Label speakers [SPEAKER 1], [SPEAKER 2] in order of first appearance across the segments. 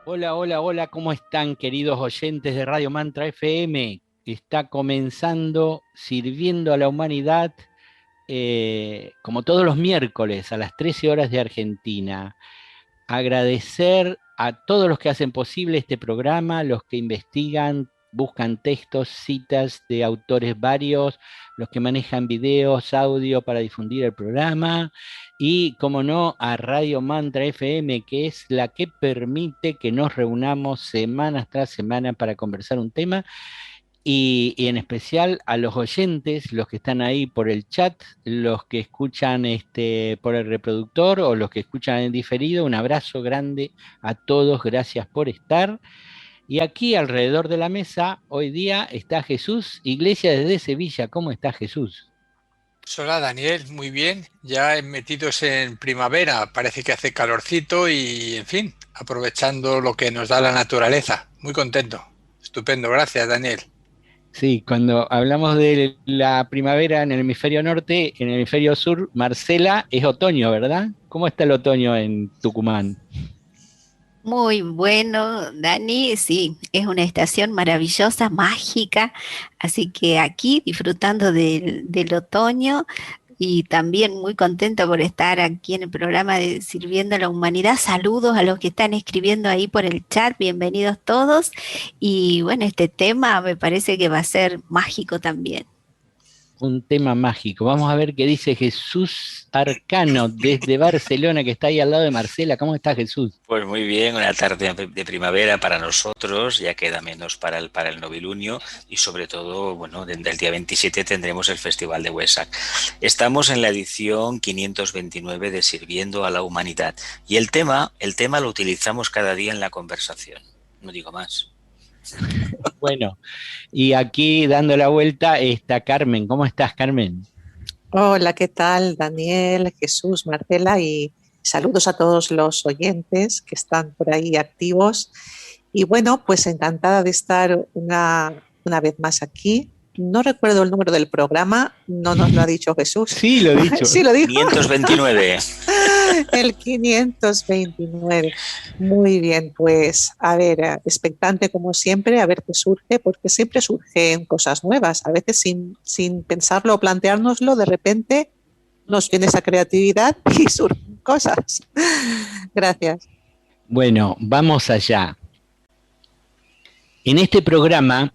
[SPEAKER 1] Hola, hola, hola, ¿cómo están queridos oyentes de Radio Mantra FM? Está comenzando Sirviendo a la Humanidad, como todos los miércoles a las 13 horas de Argentina. Agradecer a todos los que hacen posible este programa, los que investigan, buscan textos, citas de autores varios, los que manejan videos, audio para difundir el programa y, como no, a Radio Mantra FM, que es la que permite que nos reunamos semanas tras semana para conversar un tema y en especial a los oyentes, los que están ahí por el chat, los que escuchan por el reproductor o los que escuchan en diferido, un abrazo grande a todos, gracias por estar. Y aquí alrededor de la mesa, hoy día está Jesús Iglesia desde Sevilla. ¿Cómo está Jesús?
[SPEAKER 2] Pues hola Daniel, muy bien, ya metidos en primavera, parece que hace calorcito y en fin, aprovechando lo que nos da la naturaleza, muy contento, estupendo, gracias Daniel.
[SPEAKER 1] Sí, cuando hablamos de la primavera en el hemisferio norte, en el hemisferio sur, Marcela, es otoño, ¿verdad? ¿Cómo está el otoño en Tucumán?
[SPEAKER 3] Muy bueno, Dani. Sí, es una estación maravillosa, mágica. Así que aquí disfrutando del otoño y también muy contenta por estar aquí en el programa de Sirviendo a la Humanidad. Saludos a los que están escribiendo ahí por el chat. Bienvenidos todos. Y bueno, este tema me parece que va a ser mágico también.
[SPEAKER 1] Un tema mágico. Vamos a ver qué dice Jesús Arcano desde Barcelona, que está ahí al lado de Marcela. ¿Cómo está Jesús?
[SPEAKER 4] Pues muy bien, una tarde de primavera para nosotros, ya queda menos para el novilunio y sobre todo, bueno, desde el día 27 tendremos el Festival de Huesac. Estamos en la edición 529 de Sirviendo a la Humanidad y el tema lo utilizamos cada día en la conversación, no digo más.
[SPEAKER 1] Bueno, y aquí dando la vuelta está Carmen. ¿Cómo estás, Carmen?
[SPEAKER 5] Hola, ¿qué tal, Daniel, Jesús, Marcela? Y saludos a todos los oyentes que están por ahí activos. Y bueno, pues encantada de estar una vez más aquí. No recuerdo el número del programa, no nos lo ha dicho Jesús.
[SPEAKER 1] Sí, lo he dicho.
[SPEAKER 5] Sí, lo dijo.
[SPEAKER 4] 529.
[SPEAKER 5] El 529. Muy bien, pues a ver, expectante como siempre, a ver qué surge, porque siempre surgen cosas nuevas. A veces sin pensarlo o planteárnoslo, de repente nos viene esa creatividad y surgen cosas. Gracias.
[SPEAKER 1] Bueno, vamos allá. En este programa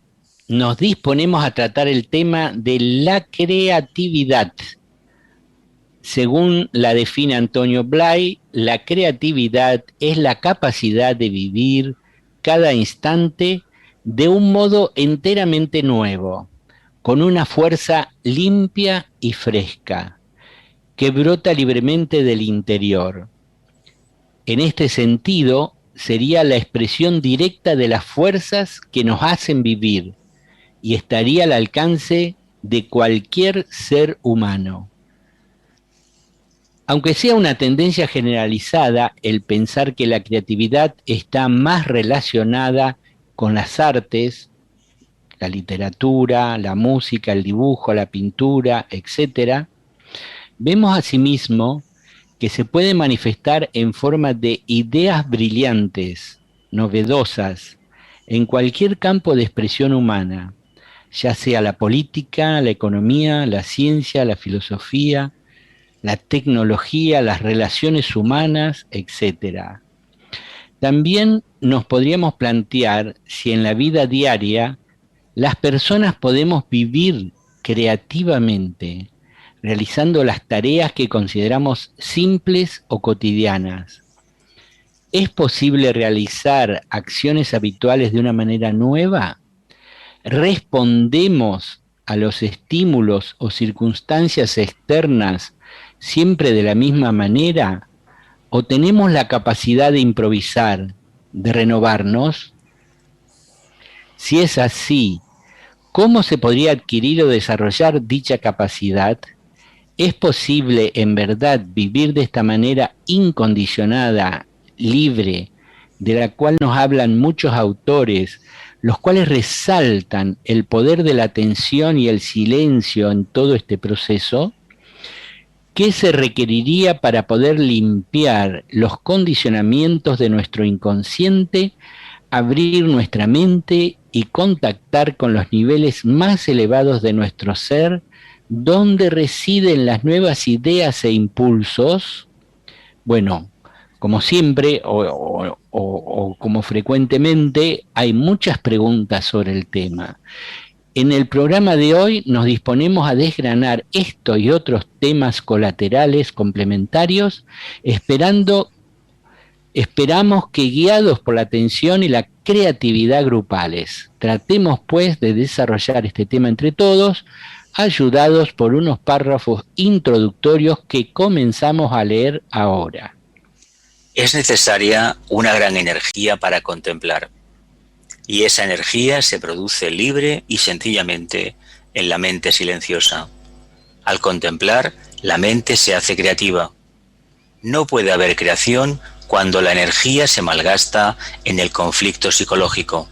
[SPEAKER 1] nos disponemos a tratar el tema de la creatividad. Según la define Antonio Blay, la creatividad es la capacidad de vivir cada instante de un modo enteramente nuevo, con una fuerza limpia y fresca, que brota libremente del interior. En este sentido, sería la expresión directa de las fuerzas que nos hacen vivir y estaría al alcance de cualquier ser humano. Aunque sea una tendencia generalizada el pensar que la creatividad está más relacionada con las artes, la literatura, la música, el dibujo, la pintura, etc., vemos asimismo que se puede manifestar en forma de ideas brillantes, novedosas, en cualquier campo de expresión humana, ya sea la política, la economía, la ciencia, la filosofía, la tecnología, las relaciones humanas, etc. También nos podríamos plantear si en la vida diaria las personas podemos vivir creativamente, realizando las tareas que consideramos simples o cotidianas. ¿Es posible realizar acciones habituales de una manera nueva? ¿Respondemos a los estímulos o circunstancias externas siempre de la misma manera? ¿O tenemos la capacidad de improvisar, de renovarnos? Si es así, ¿cómo se podría adquirir o desarrollar dicha capacidad? ¿Es posible en verdad vivir de esta manera incondicionada, libre, de la cual nos hablan muchos autores, los cuales resaltan el poder de la atención y el silencio en todo este proceso? ¿Qué se requeriría para poder limpiar los condicionamientos de nuestro inconsciente, abrir nuestra mente y contactar con los niveles más elevados de nuestro ser, donde residen las nuevas ideas e impulsos? Bueno, como siempre o como frecuentemente, hay muchas preguntas sobre el tema. En el programa de hoy nos disponemos a desgranar esto y otros temas colaterales complementarios, esperamos que guiados por la atención y la creatividad grupales, tratemos pues de desarrollar este tema entre todos, ayudados por unos párrafos introductorios que comenzamos a leer ahora.
[SPEAKER 4] Es necesaria una gran energía para contemplar. Y esa energía se produce libre y sencillamente en la mente silenciosa. Al contemplar, la mente se hace creativa. No puede haber creación cuando la energía se malgasta en el conflicto psicológico.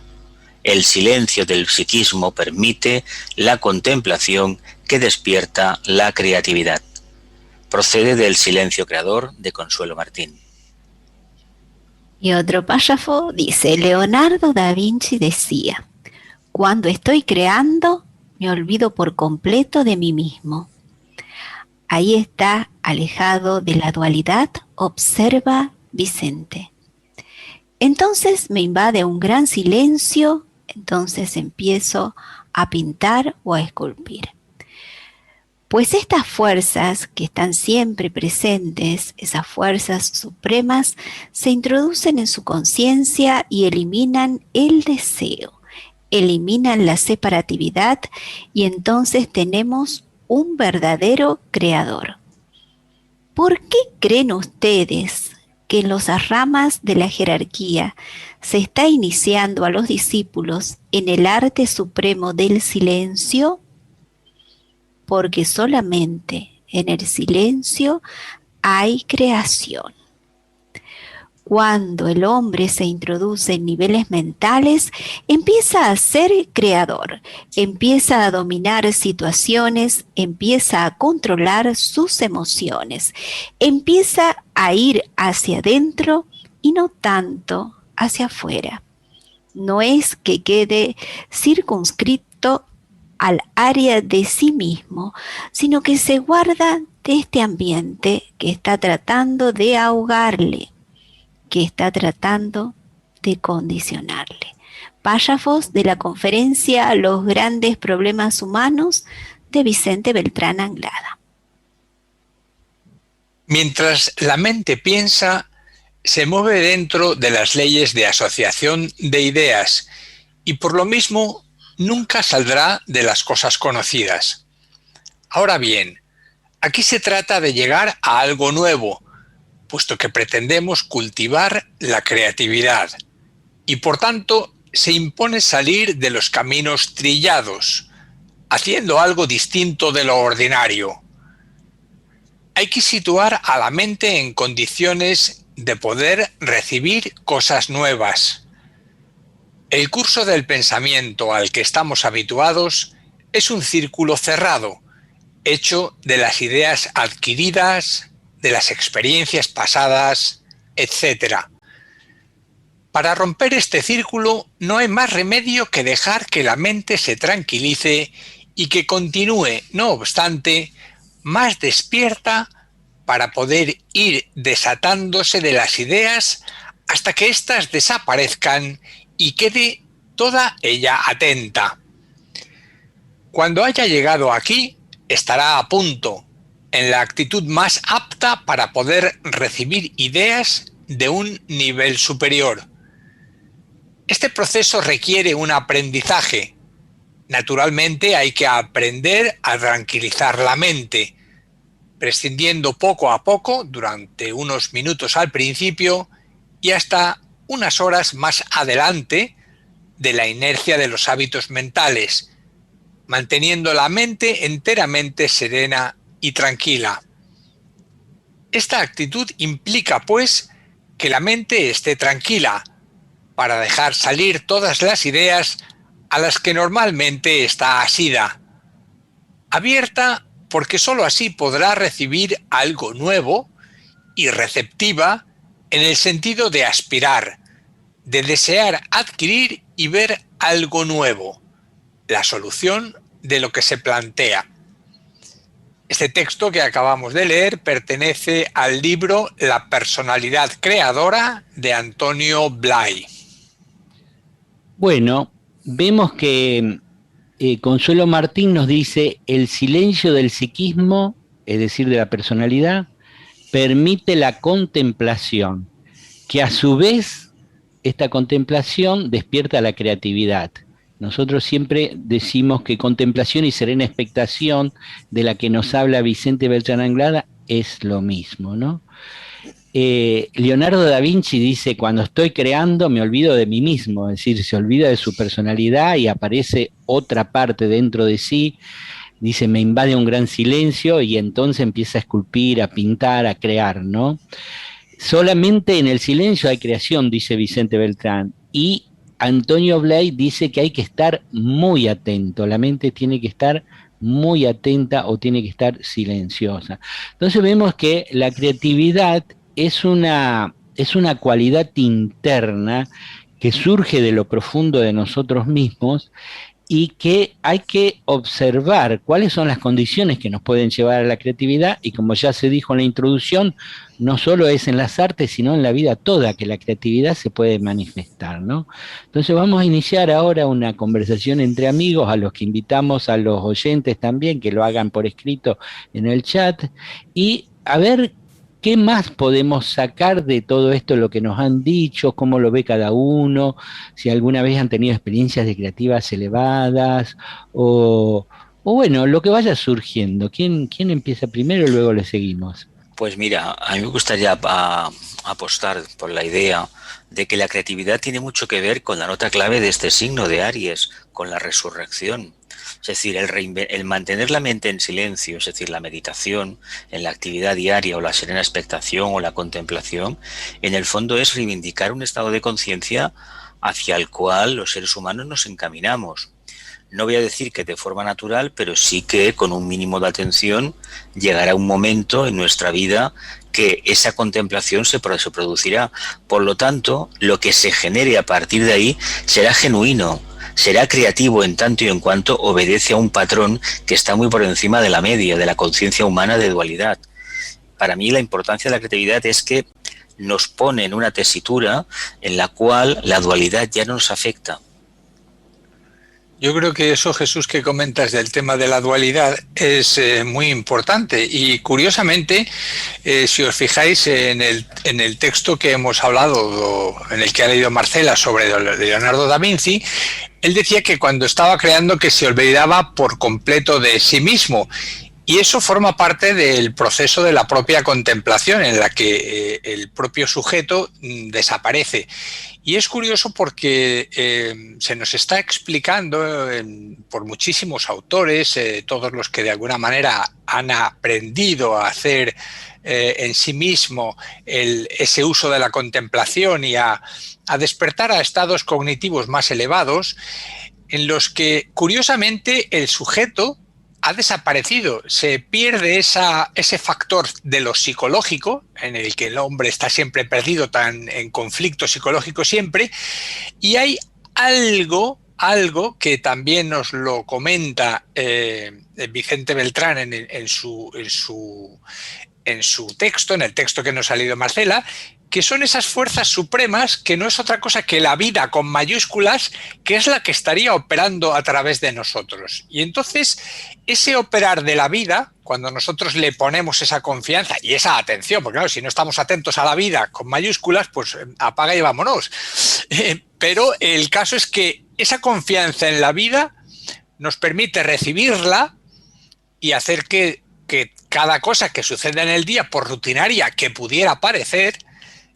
[SPEAKER 4] El silencio del psiquismo permite la contemplación que despierta la creatividad. Procede del Silencio Creador de Consuelo Martín.
[SPEAKER 3] Y otro párrafo dice, Leonardo da Vinci decía, cuando estoy creando, me olvido por completo de mí mismo. Ahí está, alejado de la dualidad, observa Vicente. Entonces me invade un gran silencio, entonces empiezo a pintar o a esculpir. Pues estas fuerzas que están siempre presentes, esas fuerzas supremas, se introducen en su conciencia y eliminan el deseo, eliminan la separatividad y entonces tenemos un verdadero creador. ¿Por qué creen ustedes que en las ramas de la jerarquía se está iniciando a los discípulos en el arte supremo del silencio? Porque solamente en el silencio hay creación. Cuando el hombre se introduce en niveles mentales, empieza a ser creador, empieza a dominar situaciones, empieza a controlar sus emociones, empieza a ir hacia adentro y no tanto hacia afuera. No es que quede circunscrito al área de sí mismo, sino que se guarda de este ambiente que está tratando de ahogarle, que está tratando de condicionarle. Párrafos de la conferencia Los grandes problemas humanos de Vicente Beltrán Anglada.
[SPEAKER 2] Mientras la mente piensa, se mueve dentro de las leyes de asociación de ideas y por lo mismo nunca saldrá de las cosas conocidas. Ahora bien, aquí se trata de llegar a algo nuevo, puesto que pretendemos cultivar la creatividad y por tanto se impone salir de los caminos trillados, haciendo algo distinto de lo ordinario. Hay que situar a la mente en condiciones de poder recibir cosas nuevas. El curso del pensamiento al que estamos habituados es un círculo cerrado, hecho de las ideas adquiridas, de las experiencias pasadas, etc. Para romper este círculo no hay más remedio que dejar que la mente se tranquilice y que continúe, no obstante, más despierta para poder ir desatándose de las ideas hasta que éstas desaparezcan y quede toda ella atenta. Cuando haya llegado aquí, estará a punto, en la actitud más apta para poder recibir ideas de un nivel superior. Este proceso requiere un aprendizaje. Naturalmente hay que aprender a tranquilizar la mente, prescindiendo poco a poco, durante unos minutos al principio y hasta unas horas más adelante, de la inercia de los hábitos mentales, manteniendo la mente enteramente serena y tranquila. Esta actitud implica, pues, que la mente esté tranquila, para dejar salir todas las ideas a las que normalmente está asida, abierta porque sólo así podrá recibir algo nuevo y receptiva en el sentido de aspirar, de desear adquirir y ver algo nuevo, la solución de lo que se plantea. Este texto que acabamos de leer pertenece al libro La personalidad creadora de Antonio Blay.
[SPEAKER 1] Bueno, vemos que Consuelo Martín nos dice: el silencio del psiquismo, es decir, de la personalidad, permite la contemplación, que a su vez esta contemplación despierta la creatividad. Nosotros siempre decimos que contemplación y serena expectación, de la que nos habla Vicente Beltrán Anglada, es lo mismo, ¿no? Leonardo da Vinci dice: cuando estoy creando me olvido de mí mismo, es decir, se olvida de su personalidad y aparece otra parte dentro de sí. Dice: me invade un gran silencio y entonces empieza a esculpir, a pintar, a crear, ¿no? Solamente en el silencio hay creación, dice Vicente Beltrán. Y Antonio Blay dice que hay que estar muy atento, la mente tiene que estar muy atenta o tiene que estar silenciosa. Entonces vemos que la creatividad es una cualidad interna que surge de lo profundo de nosotros mismos y que hay que observar cuáles son las condiciones que nos pueden llevar a la creatividad, y como ya se dijo en la introducción, no solo es en las artes, sino en la vida toda que la creatividad se puede manifestar, ¿no? Entonces vamos a iniciar ahora una conversación entre amigos, a los que invitamos a los oyentes también que lo hagan por escrito en el chat, y a ver qué más podemos sacar de todo esto, lo que nos han dicho, cómo lo ve cada uno, si alguna vez han tenido experiencias de creativas elevadas, o bueno, lo que vaya surgiendo. ¿Quién empieza primero y luego le seguimos?
[SPEAKER 4] Pues mira, a mí me gustaría apostar por la idea de que la creatividad tiene mucho que ver con la nota clave de este signo de Aries, con la resurrección. Es decir, el mantener la mente en silencio, es decir, la meditación en la actividad diaria o la serena expectación o la contemplación, en el fondo es reivindicar un estado de conciencia hacia el cual los seres humanos nos encaminamos. No voy a decir que de forma natural, pero sí que con un mínimo de atención llegará un momento en nuestra vida que esa contemplación se producirá. Por lo tanto, lo que se genere a partir de ahí será genuino, será creativo en tanto y en cuanto obedece a un patrón que está muy por encima de la media, de la conciencia humana de dualidad. Para mí la importancia de la creatividad es que nos pone en una tesitura en la cual la dualidad ya no nos afecta.
[SPEAKER 2] Yo creo que eso, Jesús, que comentas del tema de la dualidad es muy importante, y curiosamente, si os fijáis en el texto que hemos hablado, en el que ha leído Marcela sobre Leonardo da Vinci, él decía que cuando estaba creando que se olvidaba por completo de sí mismo. Y eso forma parte del proceso de la propia contemplación, en la que el propio sujeto desaparece. Y es curioso porque se nos está explicando por muchísimos autores, todos los que de alguna manera han aprendido a hacer en sí mismo ese uso de la contemplación y a despertar a estados cognitivos más elevados, en los que curiosamente el sujeto ha desaparecido, se pierde ese factor de lo psicológico, en el que el hombre está siempre perdido, tan en conflicto psicológico siempre, y hay algo que también nos lo comenta Vicente Beltrán en su texto, en el texto que nos ha leído Marcela, que son esas fuerzas supremas, que no es otra cosa que la vida con mayúsculas, que es la que estaría operando a través de nosotros. Y entonces, ese operar de la vida, cuando nosotros le ponemos esa confianza y esa atención, porque claro, si no estamos atentos a la vida con mayúsculas, pues apaga y vámonos. Pero el caso es que esa confianza en la vida nos permite recibirla y hacer que cada cosa que suceda en el día, por rutinaria que pudiera parecer,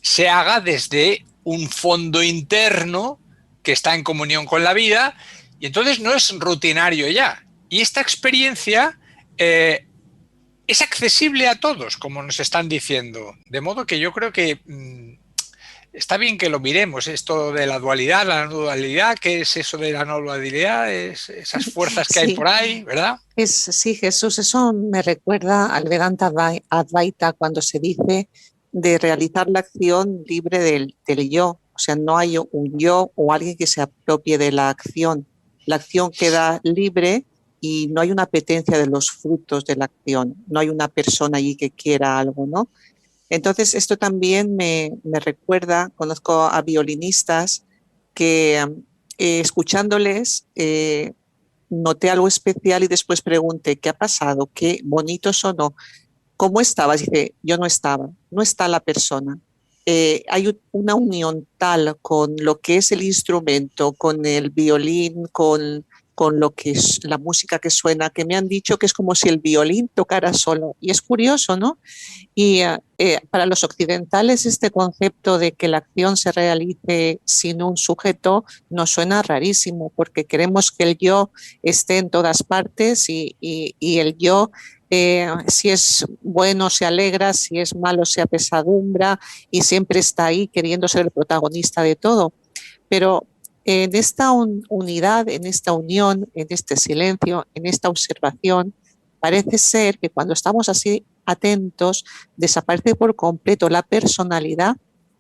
[SPEAKER 2] se haga desde un fondo interno que está en comunión con la vida, y entonces no es rutinario ya. Y esta experiencia es accesible a todos, como nos están diciendo. De modo que yo creo que está bien que lo miremos, esto de la dualidad, la no dualidad, ¿qué es eso de la no dualidad? Esas fuerzas que hay
[SPEAKER 5] Sí,
[SPEAKER 2] por ahí, ¿verdad?
[SPEAKER 5] sí, Jesús, eso me recuerda al Vedanta Advaita cuando se dice de realizar la acción libre del yo. O sea, no hay un yo o alguien que se apropie de la acción. La acción queda libre y no hay una apetencia de los frutos de la acción. No hay una persona allí que quiera algo, ¿no? Entonces, esto también me recuerda, conozco a violinistas que escuchándoles noté algo especial y después pregunté, ¿qué ha pasado? ¿Qué bonito sonó? ¿Cómo estabas? Dice, yo no estaba, no está la persona. Hay una unión tal con lo que es el instrumento, con el violín, con lo que es la música que suena, que me han dicho que es como si el violín tocara solo. Y es curioso, ¿no? Y para los occidentales este concepto de que la acción se realice sin un sujeto nos suena rarísimo porque queremos que el yo esté en todas partes y el yo, si es bueno se alegra, si es malo se apesadumbra y siempre está ahí queriendo ser el protagonista de todo. Pero en esta unidad, en esta unión, en este silencio, en esta observación, parece ser que cuando estamos así atentos, desaparece por completo la personalidad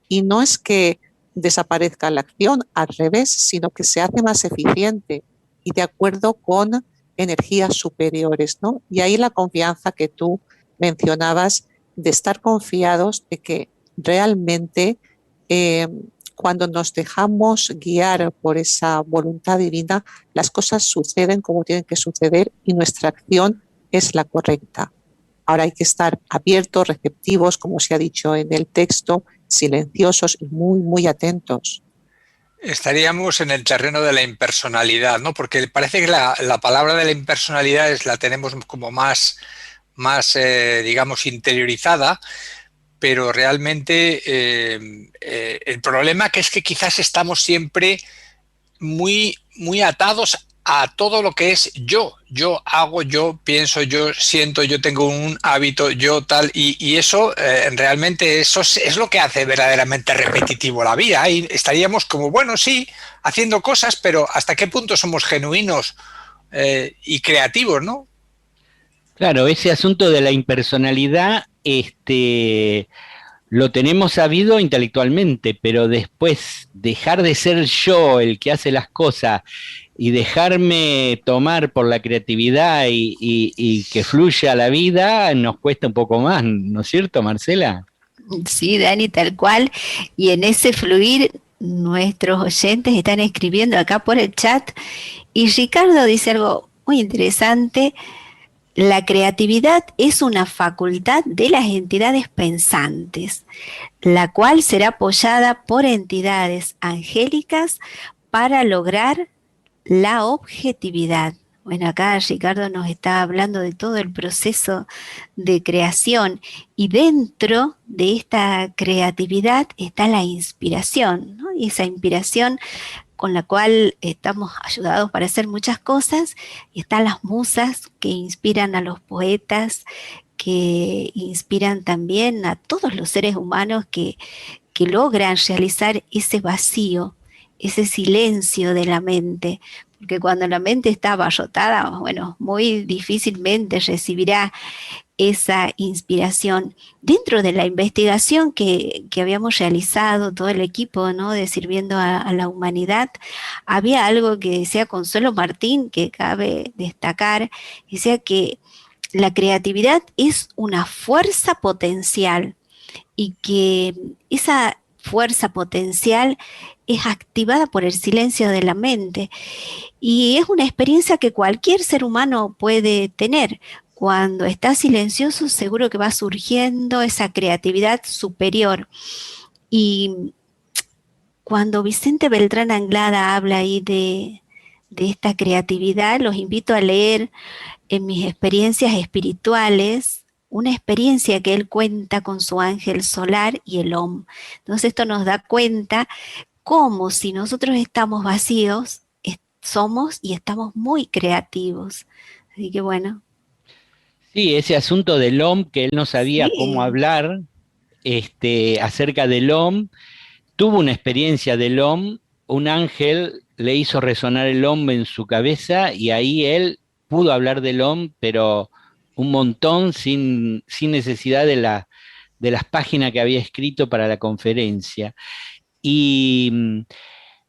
[SPEAKER 5] y no es que desaparezca la acción, al revés, sino que se hace más eficiente y de acuerdo con energías superiores, ¿no? Y ahí la confianza que tú mencionabas de estar confiados de que realmente eh, cuando nos dejamos guiar por esa voluntad divina, las cosas suceden como tienen que suceder y nuestra acción es la correcta. Ahora hay que estar abiertos, receptivos, como se ha dicho en el texto, silenciosos y muy, muy atentos.
[SPEAKER 2] Estaríamos en el terreno de la impersonalidad, ¿no? Porque parece que la palabra de la impersonalidad la tenemos como más digamos, interiorizada, pero realmente el problema que es que quizás estamos siempre muy atados a todo lo que es yo. Yo hago, yo pienso, yo siento, yo tengo un hábito, yo tal, y eso realmente eso es lo que hace verdaderamente repetitivo la vida. Ahí estaríamos como, bueno, sí, haciendo cosas, pero ¿hasta qué punto somos genuinos y creativos, no?
[SPEAKER 1] Claro, ese asunto de la impersonalidad, lo tenemos sabido intelectualmente, pero después dejar de ser yo el que hace las cosas y dejarme tomar por la creatividad y que fluya la vida, nos cuesta un poco más, ¿no es cierto, Marcela?
[SPEAKER 3] Sí, Dani, tal cual. Y en ese fluir, nuestros oyentes están escribiendo acá por el chat. Y Ricardo dice algo muy interesante. La creatividad es una facultad de las entidades pensantes, la cual será apoyada por entidades angélicas para lograr la objetividad. Bueno, acá Ricardo nos está hablando de todo el proceso de creación y dentro de esta creatividad está la inspiración, ¿no? Y esa inspiración con la cual estamos ayudados para hacer muchas cosas, y están las musas que inspiran a los poetas, que inspiran también a todos los seres humanos que logran realizar ese vacío, ese silencio de la mente, porque cuando la mente está abarrotada, bueno, muy difícilmente recibirá esa inspiración. Dentro de la investigación que habíamos realizado, todo el equipo, ¿no?, de Sirviendo a la Humanidad, había algo que decía Consuelo Martín, que cabe destacar, decía que la creatividad es una fuerza potencial y que esa fuerza potencial es activada por el silencio de la mente y es una experiencia que cualquier ser humano puede tener. Cuando está silencioso, seguro que va surgiendo esa creatividad superior. Y cuando Vicente Beltrán Anglada habla ahí de esta creatividad, los invito a leer en mis experiencias espirituales una experiencia que él cuenta con su ángel solar y el OM. Entonces esto nos da cuenta cómo si nosotros estamos vacíos, somos y estamos muy creativos. Así que bueno.
[SPEAKER 1] Sí, ese asunto del OM, que él no sabía cómo
[SPEAKER 3] Sí,
[SPEAKER 1] hablar, acerca del OM, tuvo una experiencia del OM, un ángel le hizo resonar el OM en su cabeza y ahí él pudo hablar del OM, pero un montón sin necesidad de las páginas que había escrito para la conferencia. Y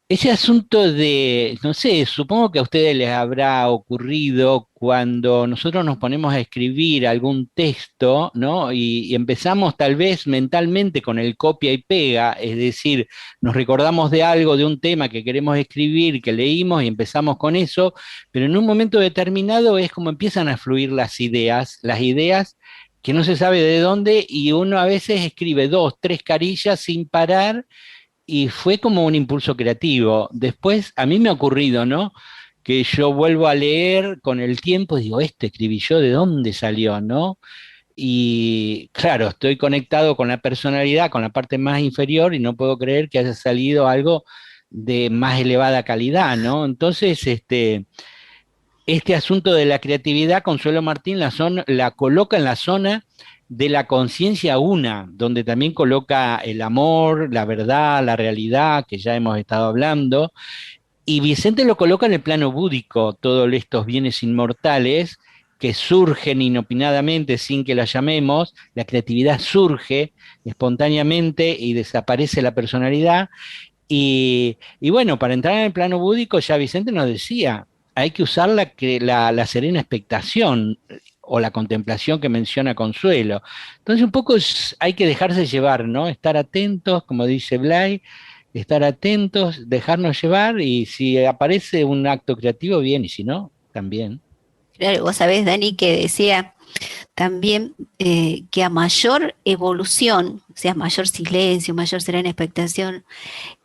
[SPEAKER 1] ese asunto de, no sé, supongo que a ustedes les habrá ocurrido cuando nosotros nos ponemos a escribir algún texto, ¿no? Y empezamos tal vez mentalmente con el copia y pega, es decir, nos recordamos de algo, de un tema que queremos escribir, que leímos y empezamos con eso, pero en un momento determinado es como empiezan a fluir las ideas que no se sabe de dónde y uno a veces escribe 2, 3 carillas sin parar y fue como un impulso creativo. Después, a mí me ha ocurrido, ¿no? Que yo vuelvo a leer con el tiempo y digo, escribí yo, ¿de dónde salió, no? Y claro, estoy conectado con la personalidad, con la parte más inferior y no puedo creer que haya salido algo de más elevada calidad, ¿no? Entonces, este asunto de la creatividad, Consuelo Martín la coloca en la zona de la conciencia una, donde también coloca el amor, la verdad, la realidad, que ya hemos estado hablando, y Vicente lo coloca en el plano búdico, todos estos bienes inmortales que surgen inopinadamente sin que la llamemos, la creatividad surge espontáneamente y desaparece la personalidad, y bueno, para entrar en el plano búdico ya Vicente nos decía, hay que usar la serena expectación o la contemplación que menciona Consuelo. Entonces un poco hay que dejarse llevar, ¿no? Estar atentos, como dice Blay, estar atentos, dejarnos llevar y si aparece un acto creativo, bien, y si no, también.
[SPEAKER 3] Claro, vos sabés, Dani, que decía también que a mayor evolución, o sea, mayor silencio, mayor serena expectación,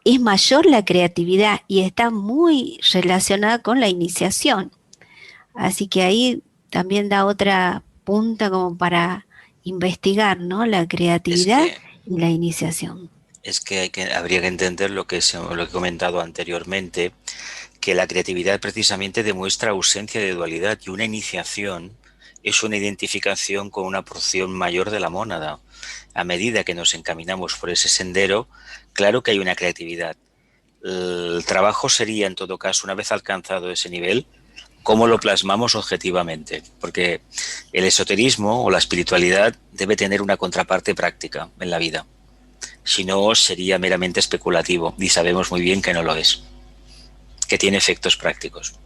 [SPEAKER 3] es mayor la creatividad y está muy relacionada con la iniciación. Así que ahí también da otra punta como para investigar, ¿no? La creatividad y la iniciación.
[SPEAKER 4] Es que, habría que entender lo que he comentado anteriormente, que la creatividad precisamente demuestra ausencia de dualidad y una iniciación es una identificación con una porción mayor de la mónada. A medida que nos encaminamos por ese sendero, claro que hay una creatividad. El trabajo sería, en todo caso, una vez alcanzado ese nivel, cómo lo plasmamos objetivamente, porque el esoterismo o la espiritualidad debe tener una contraparte práctica en la vida. Si no, sería meramente especulativo y sabemos muy bien que no lo es, que tiene efectos prácticos.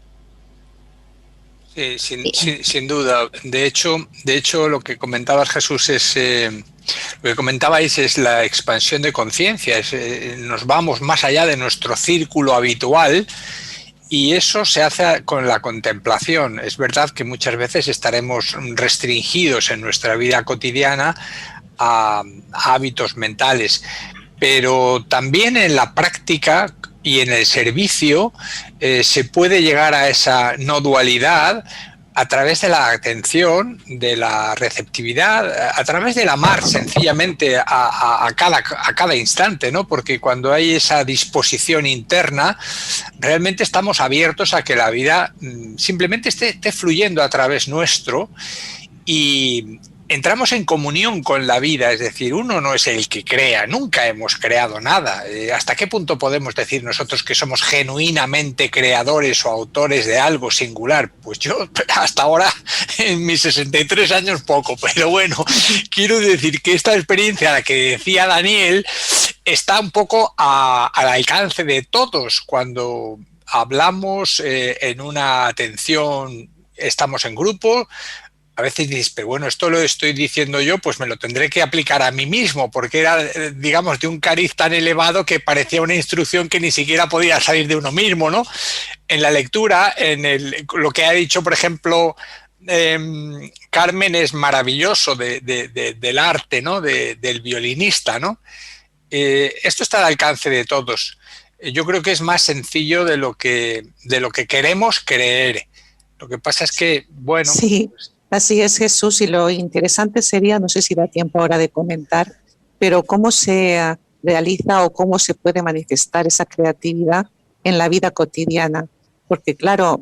[SPEAKER 2] Sí, sin duda. De hecho, lo que comentabas, Jesús, lo que comentabais es la expansión de conciencia. Nos vamos más allá de nuestro círculo habitual y eso se hace con la contemplación. Es verdad que muchas veces estaremos restringidos en nuestra vida cotidiana a hábitos mentales, pero también en la práctica y en el servicio se puede llegar a esa no dualidad a través de la atención, de la receptividad, a través del amar sencillamente a cada instante, ¿no? Porque cuando hay esa disposición interna, realmente estamos abiertos a que la vida simplemente esté fluyendo a través nuestro y entramos en comunión con la vida, es decir, uno no es el que crea, nunca hemos creado nada. ¿Hasta qué punto podemos decir nosotros que somos genuinamente creadores o autores de algo singular? Pues yo hasta ahora, en mis 63 años, poco, pero bueno, quiero decir que esta experiencia, la que decía Daniel, está un poco al alcance de todos. Cuando hablamos en una atención, estamos en grupo, a veces dices, pero bueno, esto lo estoy diciendo yo, pues me lo tendré que aplicar a mí mismo, porque era, digamos, de un cariz tan elevado que parecía una instrucción que ni siquiera podía salir de uno mismo, ¿no? En la lectura, lo que ha dicho, por ejemplo, Carmen es maravilloso del arte, ¿no? Del violinista, ¿no? Esto está al alcance de todos. Yo creo que es más sencillo de lo que queremos creer. Lo que pasa es que, bueno...
[SPEAKER 5] Sí. Así es, Jesús, y lo interesante sería, no sé si da tiempo ahora de comentar, pero cómo se realiza o cómo se puede manifestar esa creatividad en la vida cotidiana. Porque claro,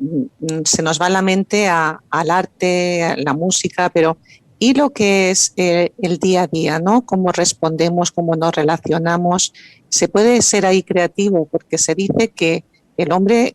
[SPEAKER 5] se nos va la mente al arte, a la música, pero y lo que es el día a día, ¿no? Cómo respondemos, cómo nos relacionamos. Se puede ser ahí creativo porque se dice que el hombre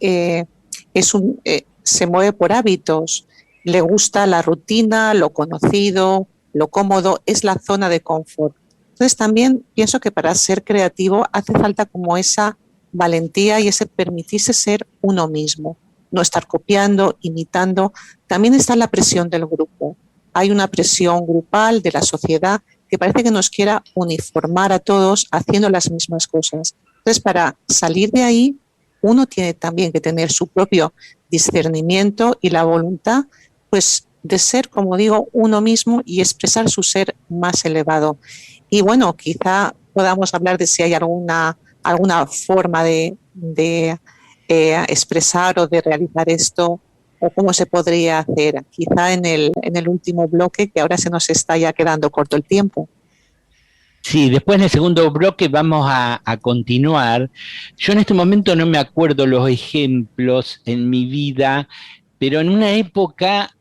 [SPEAKER 5] se mueve por hábitos, le gusta la rutina, lo conocido, lo cómodo, es la zona de confort. Entonces también pienso que para ser creativo hace falta como esa valentía y ese permitirse ser uno mismo, no estar copiando, imitando. También está la presión del grupo. Hay una presión grupal de la sociedad que parece que nos quiera uniformar a todos haciendo las mismas cosas. Entonces, para salir de ahí, uno tiene también que tener su propio discernimiento y la voluntad, pues, de ser, como digo, uno mismo y expresar su ser más elevado. Y bueno, quizá podamos hablar de si hay alguna forma de expresar o de realizar esto, o cómo se podría hacer, quizá en el último bloque, que ahora se nos está ya quedando corto el tiempo.
[SPEAKER 1] Sí, después en el segundo bloque vamos a continuar. Yo en este momento no me acuerdo los ejemplos en mi vida, pero en una época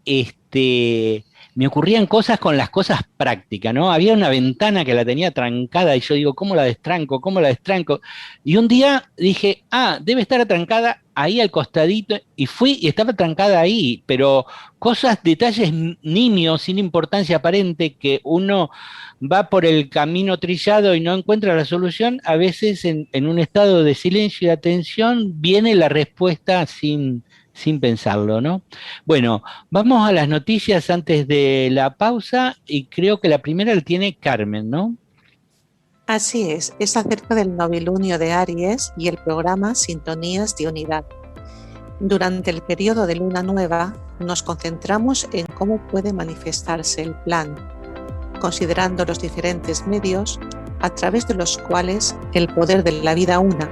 [SPEAKER 1] me ocurrían cosas con las cosas prácticas, ¿no? Había una ventana que la tenía trancada y yo digo, ¿cómo la destranco? ¿Cómo la destranco? Y un día dije, debe estar trancada ahí al costadito, y fui y estaba trancada ahí, pero cosas, detalles nimios, sin importancia aparente, que uno va por el camino trillado y no encuentra la solución, a veces en un estado de silencio y de atención viene la respuesta sin pensarlo, ¿no? Bueno, vamos a las noticias antes de la pausa y creo que la primera la tiene Carmen, ¿no?
[SPEAKER 5] Así es acerca del novilunio de Aries y el programa Sintonías de Unidad. Durante el periodo de luna nueva nos concentramos en cómo puede manifestarse el plan, considerando los diferentes medios a través de los cuales el poder de la vida una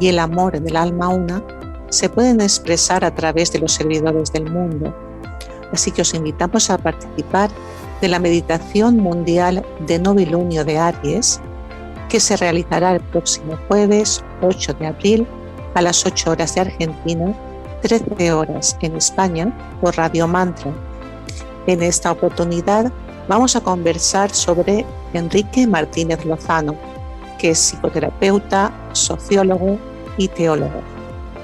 [SPEAKER 5] y el amor del alma una se pueden expresar a través de los servidores del mundo. Así que os invitamos a participar de la meditación mundial de novilunio de Aries, que se realizará el próximo jueves 8 de abril a las 8 horas de Argentina, 13 horas en España, por Radio Mantra. En esta oportunidad vamos a conversar sobre Enrique Martínez Lozano, que es psicoterapeuta, sociólogo y teólogo,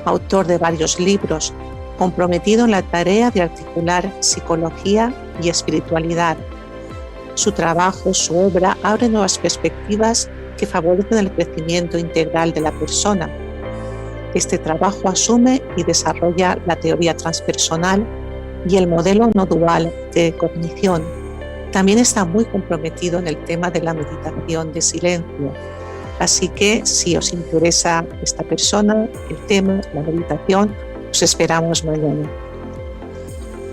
[SPEAKER 5] autor de varios libros, comprometido en la tarea de articular psicología y espiritualidad. Su trabajo, su obra, abre nuevas perspectivas que favorecen el crecimiento integral de la persona. Este trabajo asume y desarrolla la teoría transpersonal y el modelo no dual de cognición. También está muy comprometido en el tema de la meditación de silencio. Así que si os interesa esta persona, el tema, la meditación, os esperamos mañana.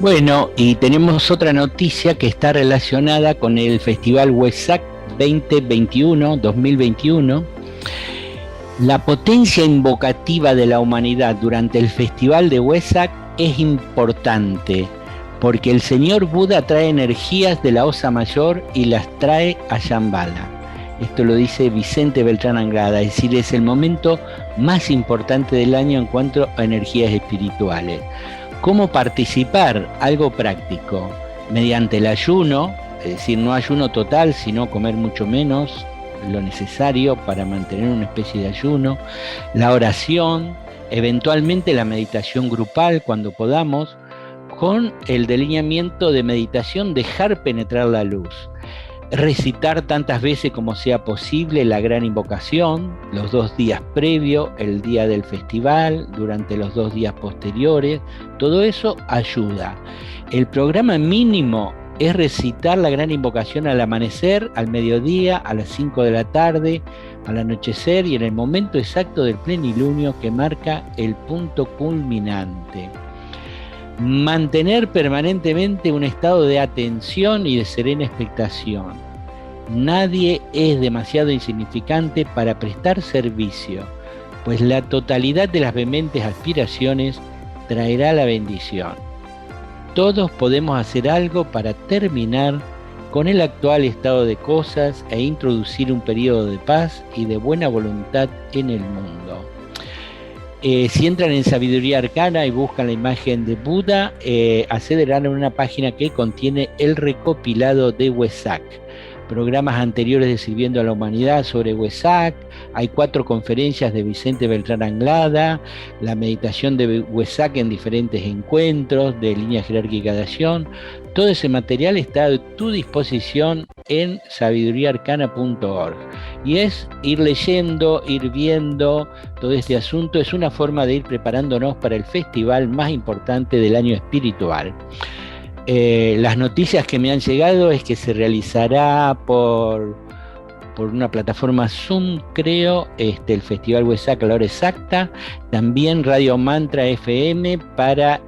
[SPEAKER 1] Bueno, y tenemos otra noticia que está relacionada con el Festival WESAC 2021. La potencia invocativa de la humanidad durante el Festival de WESAC es importante, porque el señor Buda trae energías de la Osa Mayor y las trae a Shambhala. Esto lo dice Vicente Beltrán Anglada, es decir, es el momento más importante del año en cuanto a energías espirituales. ¿Cómo participar? Algo práctico, mediante el ayuno, es decir, no ayuno total, sino comer mucho menos lo necesario para mantener una especie de ayuno, la oración, eventualmente la meditación grupal cuando podamos, con el delineamiento de meditación, dejar penetrar la luz. Recitar tantas veces como sea posible la gran invocación, los 2 días previos, el día del festival, durante los 2 días posteriores, todo eso ayuda. El programa mínimo es recitar la gran invocación al amanecer, al mediodía, a las 5 de la tarde, al anochecer y en el momento exacto del plenilunio que marca el punto culminante. Mantener permanentemente un estado de atención y de serena expectación. Nadie es demasiado insignificante para prestar servicio, pues la totalidad de las vehementes aspiraciones traerá la bendición. Todos podemos hacer algo para terminar con el actual estado de cosas e introducir un periodo de paz y de buena voluntad en el mundo. Si entran en Sabiduría Arcana y buscan la imagen de Buda, accederán a una página que contiene el recopilado de Wesak, programas anteriores de Sirviendo a la Humanidad sobre Wesak. Hay 4 conferencias de Vicente Beltrán Anglada, la meditación de Wesak en diferentes encuentros de línea jerárquica de acción. Todo ese material está a tu disposición en sabiduriaarcana.org, y es ir leyendo, ir viendo todo este asunto. Es una forma de ir preparándonos para el festival más importante del año espiritual. Las noticias que me han llegado es que se realizará por una plataforma Zoom, creo, el Festival Wesak a la hora exacta. También Radio Mantra FM para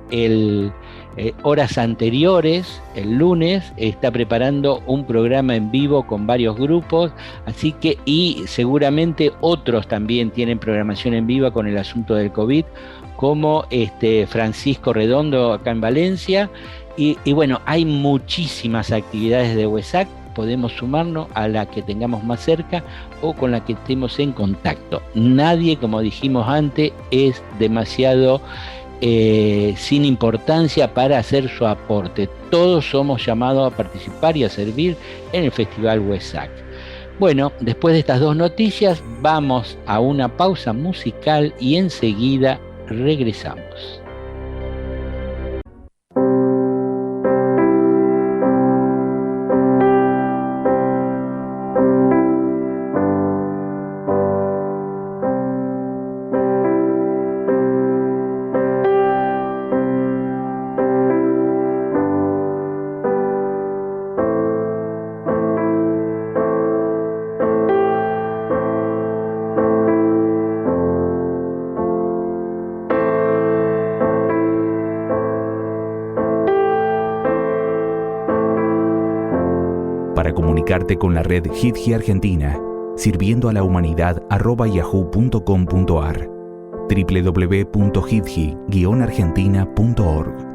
[SPEAKER 1] horas anteriores, el lunes, está preparando un programa en vivo con varios grupos, así que, y seguramente otros también tienen programación en vivo con el asunto del COVID, como Francisco Redondo acá en Valencia. Y bueno, hay muchísimas actividades de Wesak. Podemos sumarnos a la que tengamos más cerca o con la que estemos en contacto. Nadie, como dijimos antes, es demasiado sin importancia para hacer su aporte. Todos somos llamados a participar y a servir en el Festival Wesak. Bueno, después de estas 2 noticias, vamos a una pausa musical y enseguida regresamos.
[SPEAKER 6] Comunicarte con la red HitGi Argentina, sirviendo a la humanidad @yahoo.com.ar, www.hitgi-argentina.org.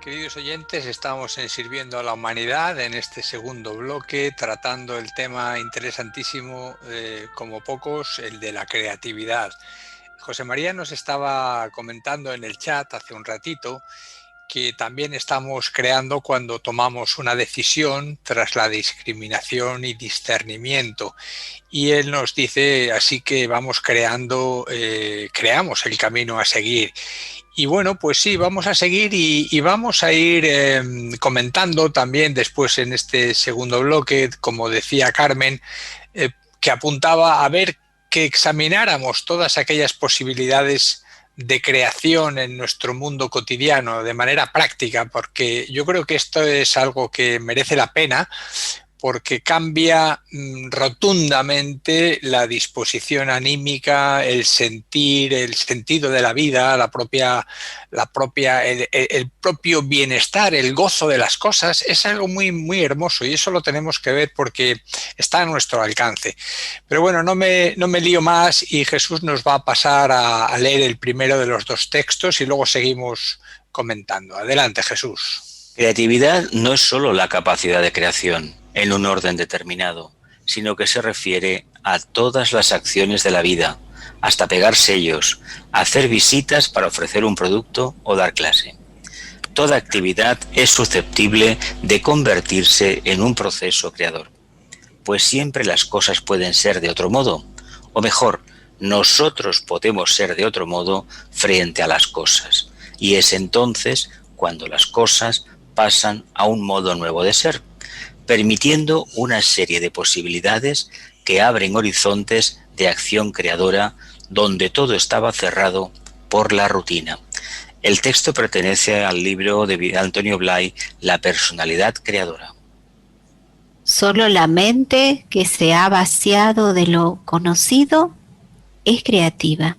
[SPEAKER 2] Queridos oyentes, estamos en Sirviendo a la Humanidad en este segundo bloque, tratando el tema interesantísimo, como pocos, el de la creatividad. José María nos estaba comentando en el chat hace un ratito que también estamos creando cuando tomamos una decisión tras la discriminación y discernimiento. Y él nos dice, así que vamos creamos el camino a seguir. Y bueno, pues sí, vamos a seguir y vamos a ir comentando también después en este segundo bloque, como decía Carmen, que apuntaba a ver que examináramos todas aquellas posibilidades de creación en nuestro mundo cotidiano de manera práctica, porque yo creo que esto es algo que merece la pena, porque cambia rotundamente la disposición anímica, el sentir, el sentido de la vida, el propio bienestar, el gozo de las cosas. Es algo muy, muy hermoso y eso lo tenemos que ver porque está a nuestro alcance. Pero bueno, no me lío más y Jesús nos va a pasar a leer el primero de los dos textos y luego seguimos comentando. Adelante, Jesús.
[SPEAKER 4] Creatividad no es solo la capacidad de creación en un orden determinado, sino que se refiere a todas las acciones de la vida, hasta pegar sellos, hacer visitas para ofrecer un producto o dar clase. Toda actividad es susceptible de convertirse en un proceso creador, pues siempre las cosas pueden ser de otro modo, o mejor, nosotros podemos ser de otro modo frente a las cosas, y es entonces cuando las cosas pasan a un modo nuevo de ser, permitiendo una serie de posibilidades que abren horizontes de acción creadora donde todo estaba cerrado por la rutina. El texto pertenece al libro de Antonio Blay, La personalidad creadora.
[SPEAKER 3] Solo la mente que se ha vaciado de lo conocido es creativa.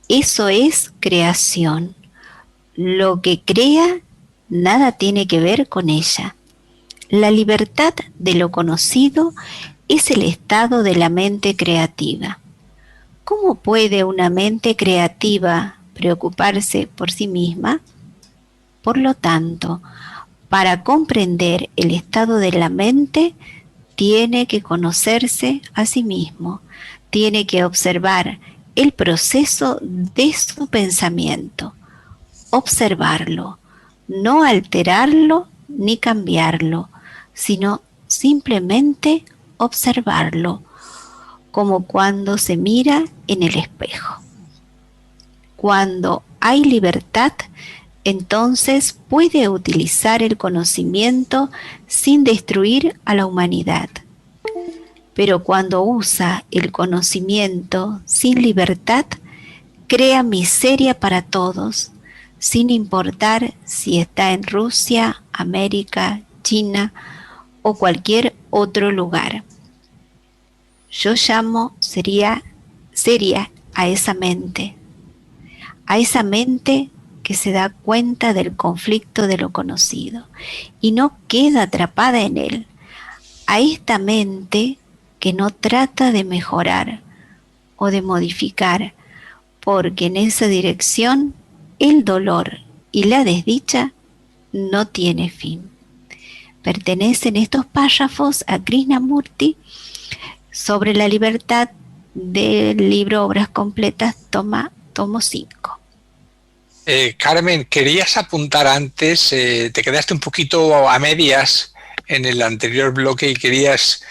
[SPEAKER 3] Eso es creación. Lo que crea nada tiene que ver con ella. La libertad de lo conocido es el estado de la mente creativa. ¿Cómo puede una mente creativa preocuparse por sí misma? Por lo tanto, para comprender el estado de la mente, tiene que conocerse a sí mismo, tiene que observar el proceso de su pensamiento, observarlo, no alterarlo ni cambiarlo, sino simplemente observarlo, como cuando se mira en el espejo. Cuando hay libertad, entonces puede utilizar el conocimiento sin destruir a la humanidad. Pero cuando usa el conocimiento sin libertad, crea miseria para todos, sin importar si está en Rusia, América, China o cualquier otro lugar. Yo llamo seria a esa mente que se da cuenta del conflicto de lo conocido y no queda atrapada en él, a esta mente que no trata de mejorar o de modificar, porque en esa dirección el dolor y la desdicha no tiene fin. Pertenecen estos párrafos a Krishnamurti sobre la libertad del libro Obras Completas, tomo 5.
[SPEAKER 2] Carmen, querías apuntar antes, te quedaste un poquito a medias en el anterior bloque y querías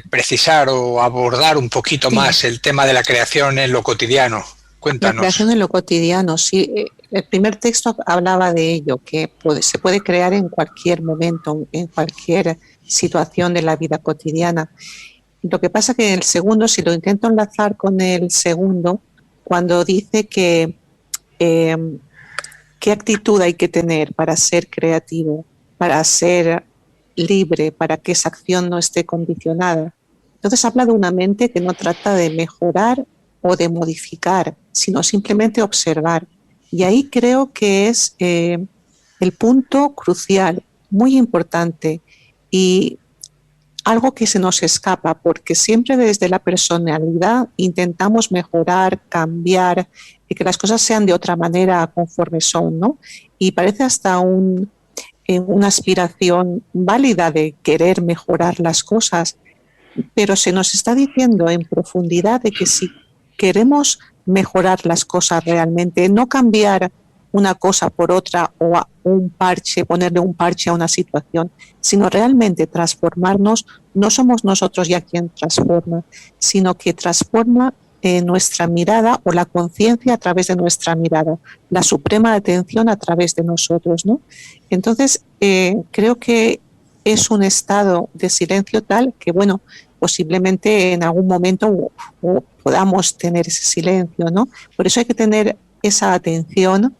[SPEAKER 2] precisar o abordar un poquito más el tema de la creación en lo cotidiano. Cuéntanos.
[SPEAKER 5] La creación en lo cotidiano, sí. El primer texto hablaba de ello, que se puede crear en cualquier momento, en cualquier situación de la vida cotidiana. Lo que pasa que el segundo, si lo intento enlazar con el segundo, cuando dice que qué actitud hay que tener para ser creativo, para ser libre, para que esa acción no esté condicionada. Entonces habla de una mente que no trata de mejorar o de modificar, sino simplemente observar. Y ahí creo que es el punto crucial, muy importante y algo que se nos escapa, porque siempre desde la personalidad intentamos mejorar, cambiar y que las cosas sean de otra manera conforme son, ¿no? Y parece hasta una aspiración válida de querer mejorar las cosas, pero se nos está diciendo en profundidad de que si queremos mejorar las cosas realmente, no cambiar una cosa por otra o un parche, ponerle un parche a una situación, sino realmente transformarnos, no somos nosotros ya quien transforma, sino que transforma nuestra mirada o la conciencia a través de nuestra mirada, la suprema atención a través de nosotros, ¿no? Entonces, creo que es un estado de silencio tal que, bueno, posiblemente en algún momento podamos tener ese silencio, ¿no? Por eso hay que tener esa atención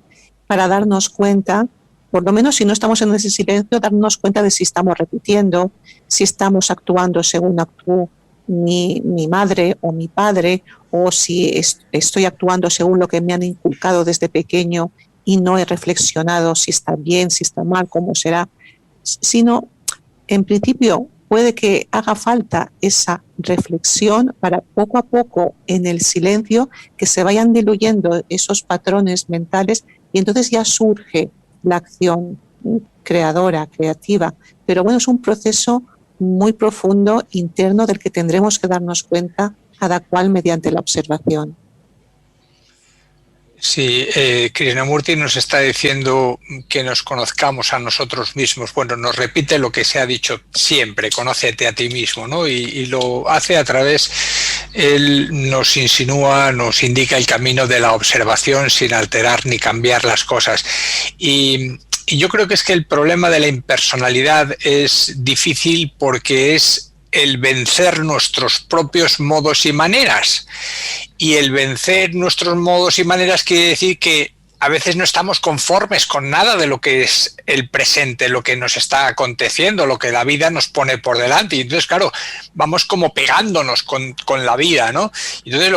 [SPEAKER 5] para darnos cuenta por lo menos si no estamos en ese silencio, darnos cuenta de si estamos repitiendo, si estamos actuando según actuó mi madre o mi padre, o si estoy actuando según lo que me han inculcado desde pequeño y no he reflexionado si está bien, si está mal, cómo será. Sino, en principio, puede que haga falta esa reflexión para poco a poco, en el silencio, que se vayan diluyendo esos patrones mentales y entonces ya surge la acción creadora, creativa. Pero bueno, es un proceso muy profundo, interno, del que tendremos que darnos cuenta cada cual mediante la observación.
[SPEAKER 2] Sí, Krishnamurti nos está diciendo que nos conozcamos a nosotros mismos. Bueno, nos repite lo que se ha dicho siempre, conócete a ti mismo, ¿no? Y lo hace a través, él nos insinúa, nos indica el camino de la observación sin alterar ni cambiar las cosas. Y yo creo que es que el problema de la impersonalidad es difícil porque es el vencer nuestros propios modos y maneras. Y el vencer nuestros modos y maneras quiere decir que a veces no estamos conformes con nada de lo que es el presente, lo que nos está aconteciendo, lo que la vida nos pone por delante. Y entonces, claro, vamos como pegándonos con la vida, ¿no? Entonces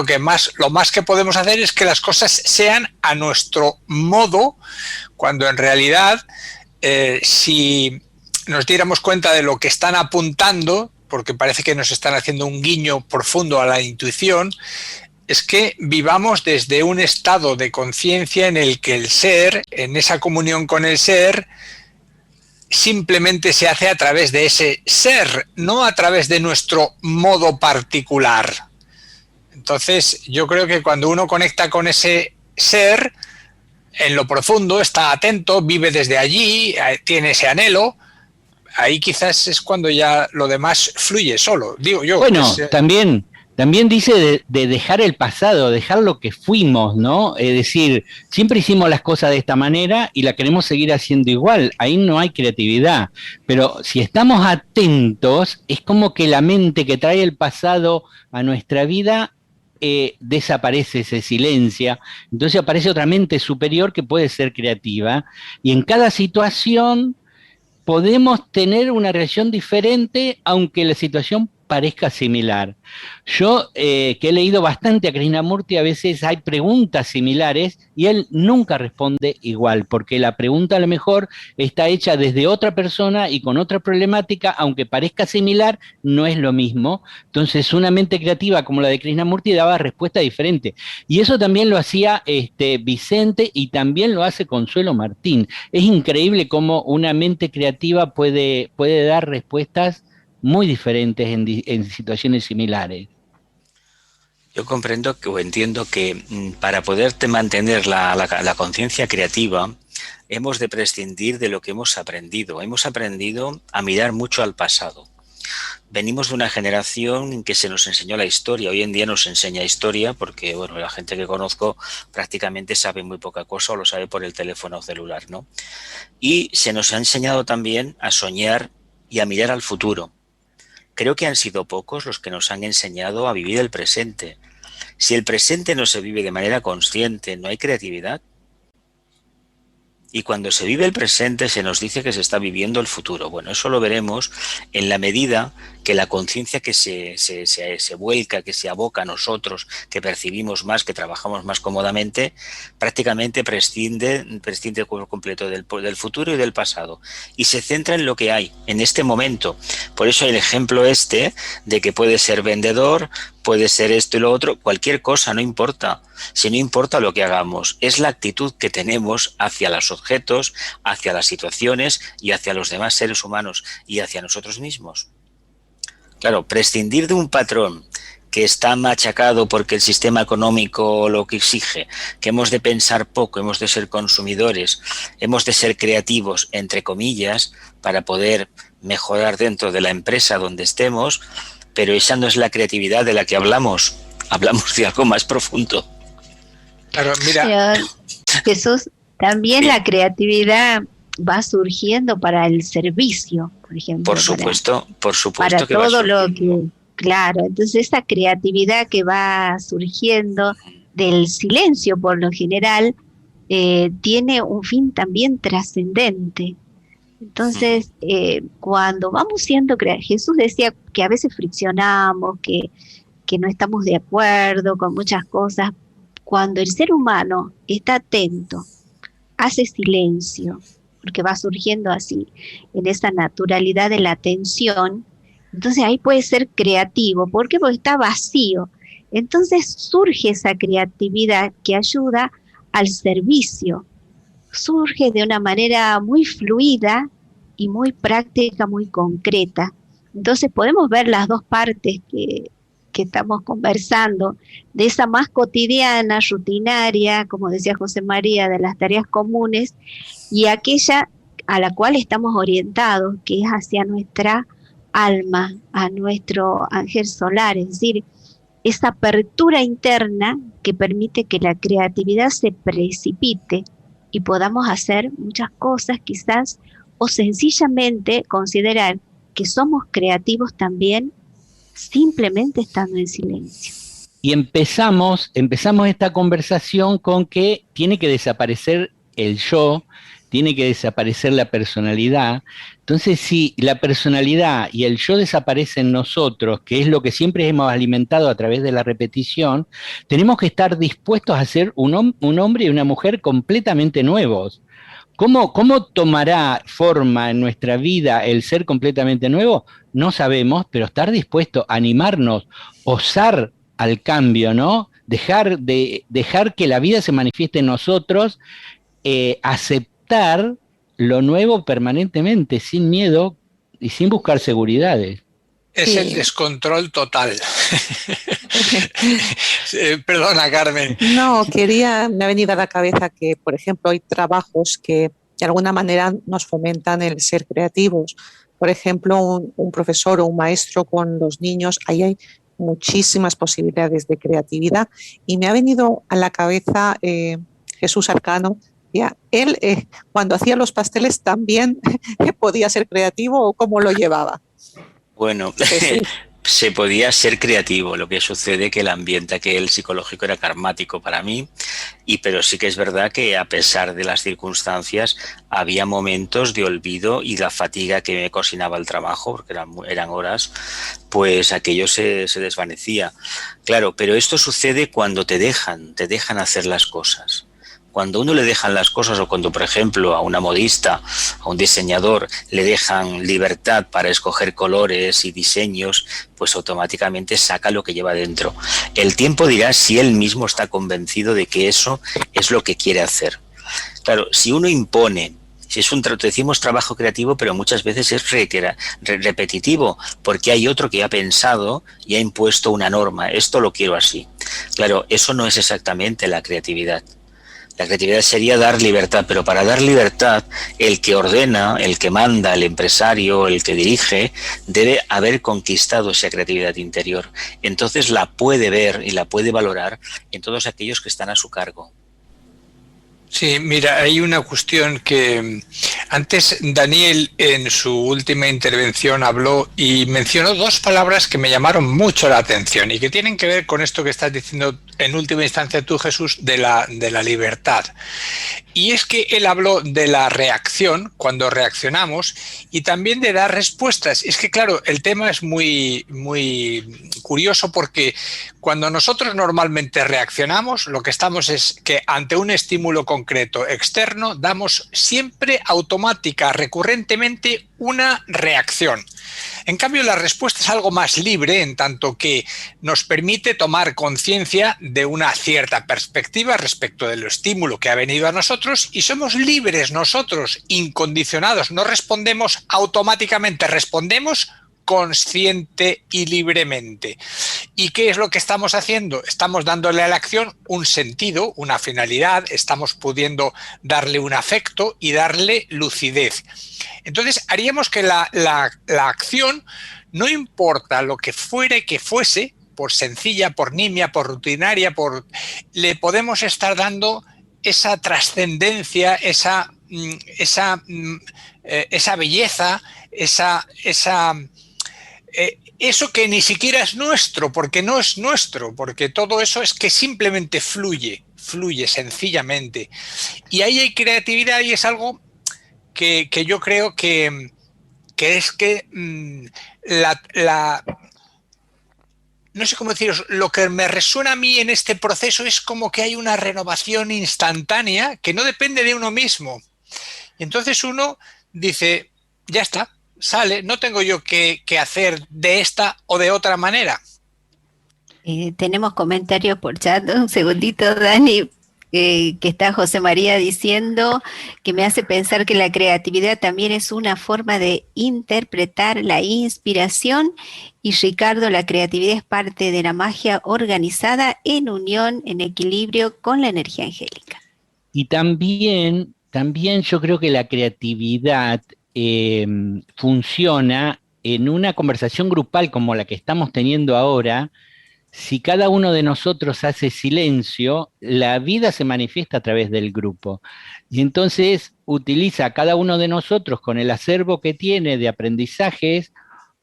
[SPEAKER 2] lo más que podemos hacer es que las cosas sean a nuestro modo, cuando en realidad, si nos diéramos cuenta de lo que están apuntando, porque parece que nos están haciendo un guiño profundo a la intuición, es que vivamos desde un estado de conciencia en el que el ser, en esa comunión con el ser, simplemente se hace a través de ese ser, no a través de nuestro modo particular. Entonces, yo creo que cuando uno conecta con ese ser, en lo profundo, está atento, vive desde allí, tiene ese anhelo, ahí quizás es cuando ya lo demás fluye solo, digo yo.
[SPEAKER 1] Bueno, también dice de dejar el pasado, dejar lo que fuimos, ¿no? Es decir, siempre hicimos las cosas de esta manera y la queremos seguir haciendo igual, ahí no hay creatividad, pero si estamos atentos, es como que la mente que trae el pasado a nuestra vida desaparece, se silencia, entonces aparece otra mente superior que puede ser creativa, y en cada situación podemos tener una reacción diferente, aunque la situación parezca similar. Yo, que he leído bastante a Krishnamurti, a veces hay preguntas similares y él nunca responde igual, porque la pregunta a lo mejor está hecha desde otra persona y con otra problemática, aunque parezca similar, no es lo mismo. Entonces, una mente creativa como la de Krishnamurti daba respuesta diferente. Y eso también lo hacía Vicente, y también lo hace Consuelo Martín. Es increíble cómo una mente creativa puede dar respuestas muy diferentes en situaciones similares.
[SPEAKER 4] Yo comprendo o entiendo que para poderte mantener la conciencia creativa hemos de prescindir de lo que hemos aprendido. Hemos aprendido a mirar mucho al pasado. Venimos de una generación en que se nos enseñó la historia. Hoy en día nos enseña historia porque, bueno, la gente que conozco prácticamente sabe muy poca cosa o lo sabe por el teléfono celular, ¿no? Y se nos ha enseñado también a soñar y a mirar al futuro. Creo que han sido pocos los que nos han enseñado a vivir el presente. Si el presente no se vive de manera consciente, no hay creatividad. Y cuando se vive el presente se nos dice que se está viviendo el futuro. Bueno, eso lo veremos en la medida que la conciencia que se vuelca, que se aboca a nosotros, que percibimos más, que trabajamos más cómodamente, prácticamente prescinde por completo del futuro y del pasado. Y se centra en lo que hay, en este momento. Por eso el ejemplo de que puede ser vendedor, puede ser esto y lo otro, cualquier cosa, no importa. Si no importa lo que hagamos, es la actitud que tenemos hacia los objetos, hacia las situaciones y hacia los demás seres humanos y hacia nosotros mismos. Claro, prescindir de un patrón que está machacado porque el sistema económico lo que exige, que hemos de pensar poco, hemos de ser consumidores, hemos de ser creativos, entre comillas, para poder mejorar dentro de la empresa donde estemos, pero esa no es la creatividad de la que hablamos de algo más profundo.
[SPEAKER 2] Claro, mira.
[SPEAKER 3] Pero, Jesús, también la creatividad va surgiendo para el servicio, por ejemplo.
[SPEAKER 4] Por supuesto
[SPEAKER 3] para
[SPEAKER 4] que
[SPEAKER 3] todo
[SPEAKER 4] va
[SPEAKER 3] lo
[SPEAKER 4] surgiendo.
[SPEAKER 3] que, claro, entonces esa creatividad que va surgiendo del silencio por lo general, tiene un fin también trascendente. Entonces, cuando vamos siendo creativos, Jesús decía que a veces friccionamos, que no estamos de acuerdo con muchas cosas. Cuando el ser humano está atento, hace silencio, porque va surgiendo así, en esa naturalidad de la atención, entonces ahí puede ser creativo. ¿Por qué? Porque está vacío. Entonces surge esa creatividad que ayuda al servicio. Surge de una manera muy fluida y muy práctica, muy concreta. Entonces podemos ver las dos partes que estamos conversando, de esa más cotidiana, rutinaria, como decía José María, de las tareas comunes, y aquella a la cual estamos orientados, que es hacia nuestra alma, a nuestro ángel solar, es decir, esa apertura interna que permite que la creatividad se precipite y podamos hacer muchas cosas quizás, o sencillamente considerar que somos creativos también simplemente estando en silencio.
[SPEAKER 1] Y empezamos esta conversación con que tiene que desaparecer el yo, tiene que desaparecer la personalidad. Entonces, si la personalidad y el yo desaparecen en nosotros, que es lo que siempre hemos alimentado a través de la repetición, tenemos que estar dispuestos a ser un hombre y una mujer completamente nuevos. ¿Cómo tomará forma en nuestra vida el ser completamente nuevo? No sabemos, pero estar dispuesto a animarnos, osar al cambio, ¿no? Dejar que la vida se manifieste en nosotros, aceptar lo nuevo permanentemente, sin miedo y sin buscar seguridades.
[SPEAKER 2] Es el descontrol total. Perdona, Carmen.
[SPEAKER 5] No, me ha venido a la cabeza que, por ejemplo, hay trabajos que de alguna manera nos fomentan el ser creativos. Por ejemplo, un profesor o un maestro con los niños, ahí hay muchísimas posibilidades de creatividad. Y me ha venido a la cabeza Jesús Arcano. Él, cuando hacía los pasteles, también podía ser creativo, ¿o cómo lo llevaba?
[SPEAKER 4] Bueno, se podía ser creativo, lo que sucede que el ambiente aquel psicológico era karmático para mí, pero sí que es verdad que a pesar de las circunstancias había momentos de olvido y la fatiga que me cocinaba el trabajo, porque eran horas, pues aquello se desvanecía. Claro, pero esto sucede cuando te dejan hacer las cosas. Cuando a uno le dejan las cosas, o cuando, por ejemplo, a una modista, a un diseñador, le dejan libertad para escoger colores y diseños, pues automáticamente saca lo que lleva dentro. El tiempo dirá si él mismo está convencido de que eso es lo que quiere hacer. Claro, si uno impone, si es decimos trabajo creativo, pero muchas veces es repetitivo, porque hay otro que ha pensado y ha impuesto una norma. Esto lo quiero así. Claro, eso no es exactamente la creatividad. La creatividad sería dar libertad, pero para dar libertad, el que ordena, el que manda, el empresario, el que dirige, debe haber conquistado esa creatividad interior. Entonces la puede ver y la puede valorar en todos aquellos que están a su cargo.
[SPEAKER 2] Sí, mira, hay una cuestión que antes Daniel en su última intervención habló y mencionó dos palabras que me llamaron mucho la atención y que tienen que ver con esto que estás diciendo en última instancia tú, Jesús, de la libertad. Y es que él habló de la reacción, cuando reaccionamos, y también de dar respuestas. Es que, claro, el tema es muy, muy curioso porque cuando nosotros normalmente reaccionamos, lo que estamos es que ante un estímulo concreto externo, damos siempre automática, recurrentemente, una reacción. En cambio, la respuesta es algo más libre, en tanto que nos permite tomar conciencia de una cierta perspectiva respecto del estímulo que ha venido a nosotros y somos libres nosotros, incondicionados, no respondemos automáticamente, respondemos consciente y libremente. ¿Y qué es lo que estamos haciendo? Estamos dándole a la acción un sentido, una finalidad, estamos pudiendo darle un afecto y darle lucidez. Entonces haríamos que la acción, no importa lo que fuere que fuese, por sencilla, por nimia, por rutinaria, le podemos estar dando esa trascendencia, esa belleza, eso que ni siquiera es nuestro, porque no es nuestro, porque todo eso es que simplemente fluye fluye sencillamente. Y ahí hay creatividad y es algo que yo creo que es que no sé cómo deciros, lo que me resuena a mí en este proceso es como que hay una renovación instantánea que no depende de uno mismo. Entonces uno dice, ya está, sale, no tengo yo que hacer de esta o de otra manera.
[SPEAKER 3] Tenemos comentarios por chat, un segundito, Dani, que está José María diciendo que me hace pensar que la creatividad también es una forma de interpretar la inspiración, y Ricardo, la creatividad es parte de la magia organizada en unión, en equilibrio con la energía angélica.
[SPEAKER 1] Y también yo creo que la creatividad funciona en una conversación grupal como la que estamos teniendo ahora. Si cada uno de nosotros hace silencio, la vida se manifiesta a través del grupo. Y entonces utiliza a cada uno de nosotros con el acervo que tiene de aprendizajes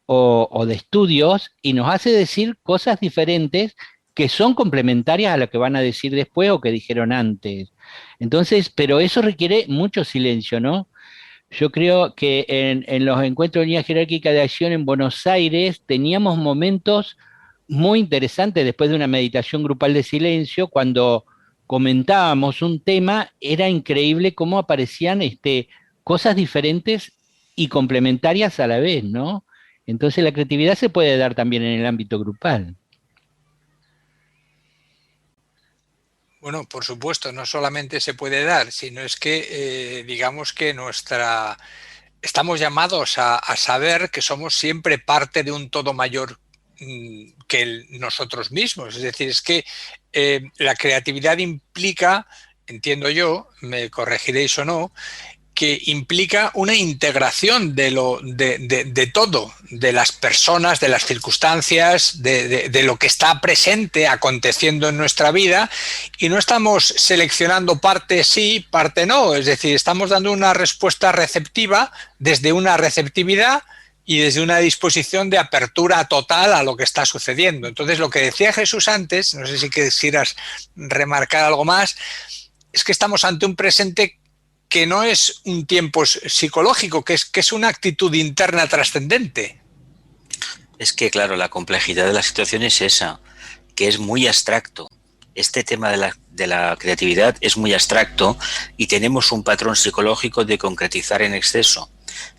[SPEAKER 1] o de estudios y nos hace decir cosas diferentes que son complementarias a lo que van a decir después o que dijeron antes. Entonces, pero eso requiere mucho silencio, ¿no? Yo creo que en los encuentros de unidad jerárquica de acción en Buenos Aires teníamos momentos muy interesante después de una meditación grupal de silencio, cuando comentábamos un tema, era increíble cómo aparecían cosas diferentes y complementarias a la vez, ¿no? Entonces la creatividad se puede dar también en el ámbito grupal.
[SPEAKER 2] Bueno, por supuesto, no solamente se puede dar, sino es que digamos que estamos llamados a saber que somos siempre parte de un todo mayor que nosotros mismos. Es decir, es que la creatividad implica, entiendo yo, me corregiréis o no, que implica una integración de todo, de las personas, de las circunstancias, de lo que está presente, aconteciendo en nuestra vida, y no estamos seleccionando parte sí, parte no. Es decir, estamos dando una respuesta receptiva desde una receptividad y desde una disposición de apertura total a lo que está sucediendo. Entonces, lo que decía Jesús antes, no sé si quisieras remarcar algo más, es que estamos ante un presente que no es un tiempo psicológico, que es una actitud interna trascendente.
[SPEAKER 4] Es que, claro, la complejidad de la situación es esa, que es muy abstracto. Este tema de la creatividad es muy abstracto y tenemos un patrón psicológico de concretizar en exceso,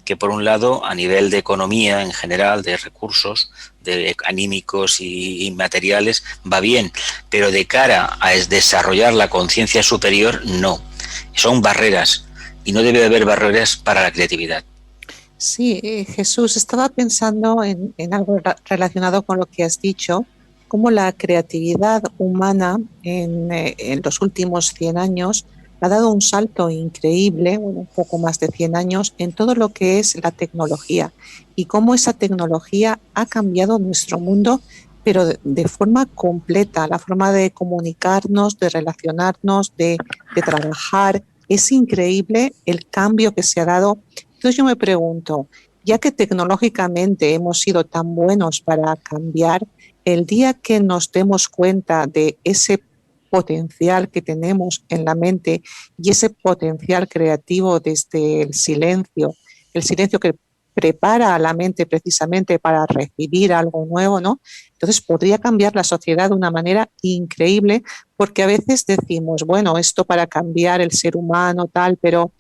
[SPEAKER 4] que por un lado, a nivel de economía en general, de recursos, de anímicos y materiales, va bien, pero de cara a desarrollar la conciencia superior, no. Son barreras y no debe haber barreras para la creatividad.
[SPEAKER 5] Sí, Jesús, estaba pensando en algo relacionado con lo que has dicho, cómo la creatividad humana en los últimos 100 años ha dado un salto increíble, bueno, un poco más de 100 años, en todo lo que es la tecnología y cómo esa tecnología ha cambiado nuestro mundo, pero de forma completa, la forma de comunicarnos, de relacionarnos, de trabajar. Es increíble el cambio que se ha dado. Entonces yo me pregunto, ya que tecnológicamente hemos sido tan buenos para cambiar, el día que nos demos cuenta de ese potencial que tenemos en la mente y ese potencial creativo desde el silencio que prepara a la mente precisamente para recibir algo nuevo, ¿no? Entonces podría cambiar la sociedad de una manera increíble, porque a veces decimos, bueno, esto para cambiar el ser humano, tal, pero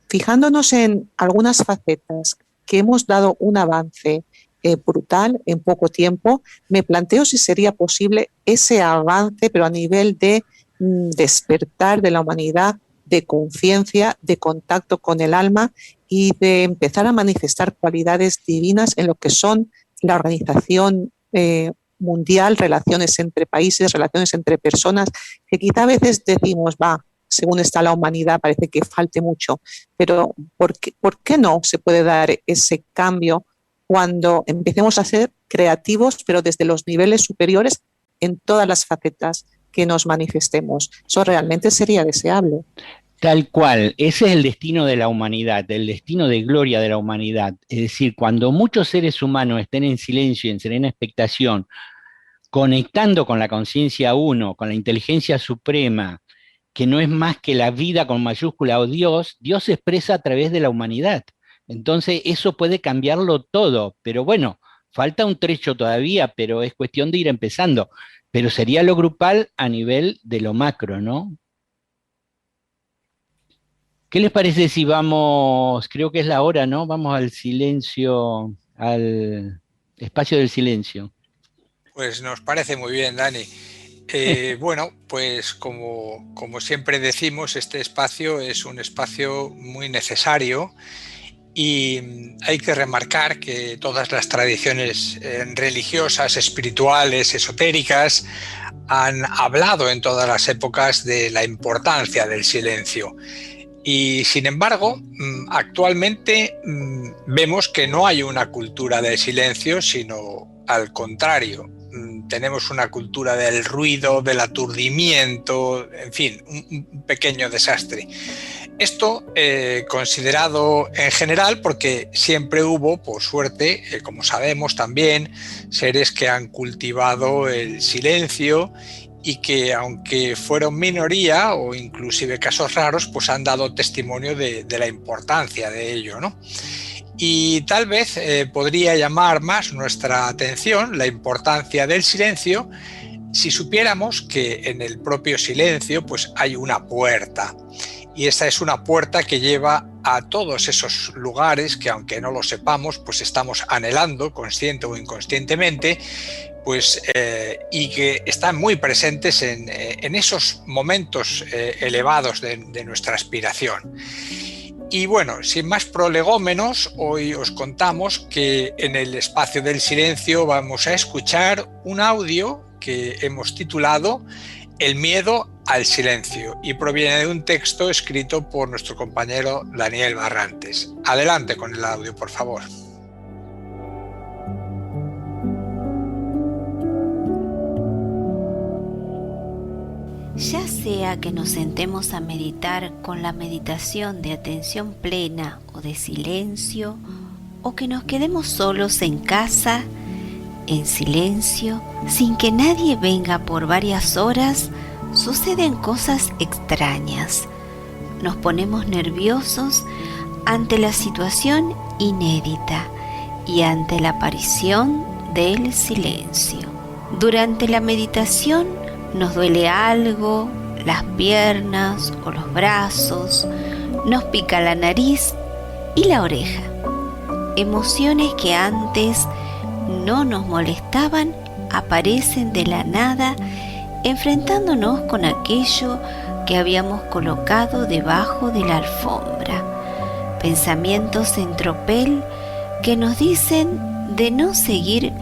[SPEAKER 5] fijándonos en algunas facetas que hemos dado un avance brutal en poco tiempo, me planteo si sería posible ese avance, pero a nivel de despertar de la humanidad, de conciencia, de contacto con el alma y de empezar a manifestar cualidades divinas en lo que son la organización mundial, relaciones entre países, relaciones entre personas, que quizá a veces decimos, según está la humanidad, parece que falte mucho, pero ¿por qué no se puede dar ese cambio cuando empecemos a ser creativos, pero desde los niveles superiores en todas las facetas que nos manifestemos? Eso realmente sería deseable.
[SPEAKER 1] Tal cual, ese es el destino de la humanidad, el destino de gloria de la humanidad. Es decir, cuando muchos seres humanos estén en silencio y en serena expectación, conectando con la conciencia uno, con la inteligencia suprema, que no es más que la vida con mayúscula o Dios, Dios se expresa a través de la humanidad. Entonces eso puede cambiarlo todo, pero bueno, falta un trecho todavía, pero es cuestión de ir empezando. Pero sería lo grupal a nivel de lo macro, ¿no? ¿Qué les parece si vamos, creo que es la hora, ¿no? Vamos al silencio, al espacio del silencio.
[SPEAKER 2] Pues nos parece muy bien, Dani. Bueno, pues como siempre decimos, este espacio es un espacio muy necesario y hay que remarcar que todas las tradiciones religiosas, espirituales, esotéricas, han hablado en todas las épocas de la importancia del silencio. Y sin embargo, actualmente vemos que no hay una cultura del silencio, sino al contrario. Tenemos una cultura del ruido, del aturdimiento, en fin, un pequeño desastre. Esto considerado en general porque siempre hubo, por suerte, como sabemos también, seres que han cultivado el silencio y que aunque fueron minoría o inclusive casos raros, pues han dado testimonio de la importancia de ello, ¿no? Y tal vez podría llamar más nuestra atención la importancia del silencio si supiéramos que en el propio silencio pues hay una puerta. Y esa es una puerta que lleva a todos esos lugares que, aunque no lo sepamos, pues estamos anhelando, consciente o inconscientemente, pues, y que están muy presentes en esos momentos elevados de nuestra aspiración. Y bueno, sin más prolegómenos, hoy os contamos que en el espacio del silencio vamos a escuchar un audio que hemos titulado El miedo al silencio y proviene de un texto escrito por nuestro compañero Daniel Barrantes. Adelante con el audio, por favor.
[SPEAKER 3] Ya sea que nos sentemos a meditar con la meditación de atención plena o de silencio, o que nos quedemos solos en casa, en silencio, sin que nadie venga por varias horas, suceden cosas extrañas. Nos ponemos nerviosos ante la situación inédita y ante la aparición del silencio. Durante la meditación nos duele algo, las piernas o los brazos, nos pica la nariz y la oreja. Emociones que antes no nos molestaban aparecen de la nada, enfrentándonos con aquello que habíamos colocado debajo de la alfombra. Pensamientos en tropel que nos dicen de no seguir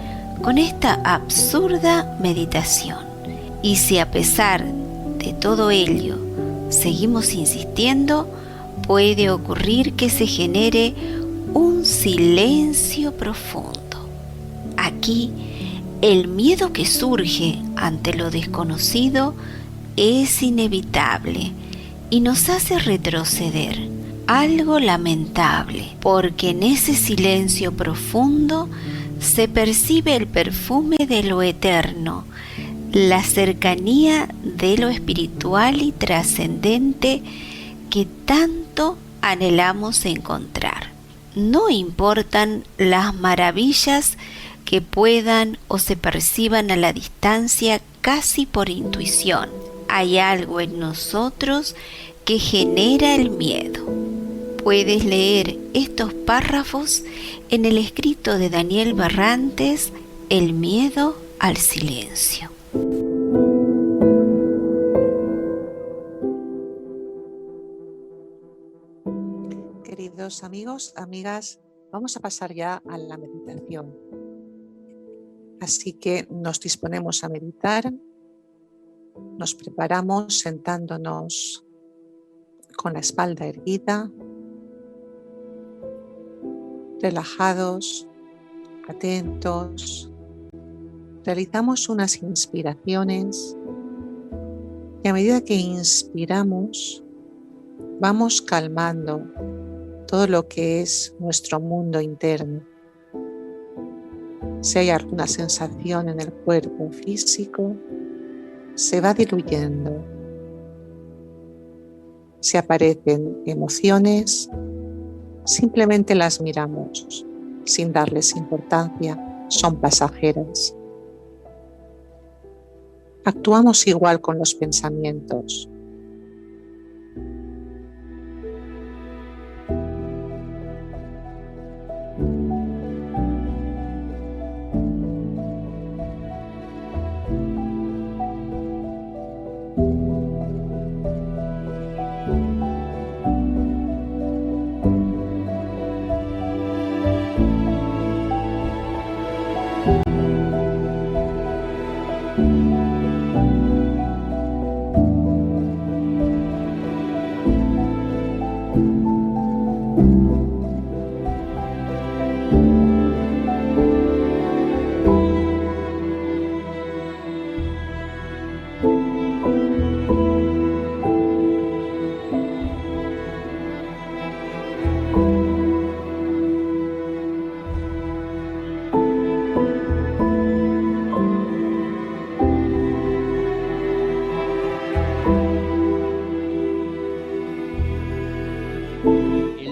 [SPEAKER 3] con esta absurda meditación. Y si a pesar de todo ello seguimos insistiendo, puede ocurrir que se genere un silencio profundo. Aquí, el miedo que surge ante lo desconocido es inevitable y nos hace retroceder. Algo lamentable, porque en ese silencio profundo se percibe el perfume de lo eterno, la cercanía de lo espiritual y trascendente que tanto anhelamos encontrar. No importan las maravillas que puedan o se perciban a la distancia casi por intuición. Hay algo en nosotros que genera el miedo. Puedes leer estos párrafos en el escrito de Daniel Barrantes, El miedo al silencio.
[SPEAKER 5] Queridos amigos, amigas, vamos a pasar ya a la meditación. Así que nos disponemos a meditar, nos preparamos sentándonos con la espalda erguida, relajados, atentos. Realizamos unas inspiraciones y a medida que inspiramos vamos calmando todo lo que es nuestro mundo interno. Si hay alguna sensación en el cuerpo físico, se va diluyendo. Si aparecen emociones, simplemente las miramos sin darles importancia, son pasajeras. Actuamos igual con los pensamientos.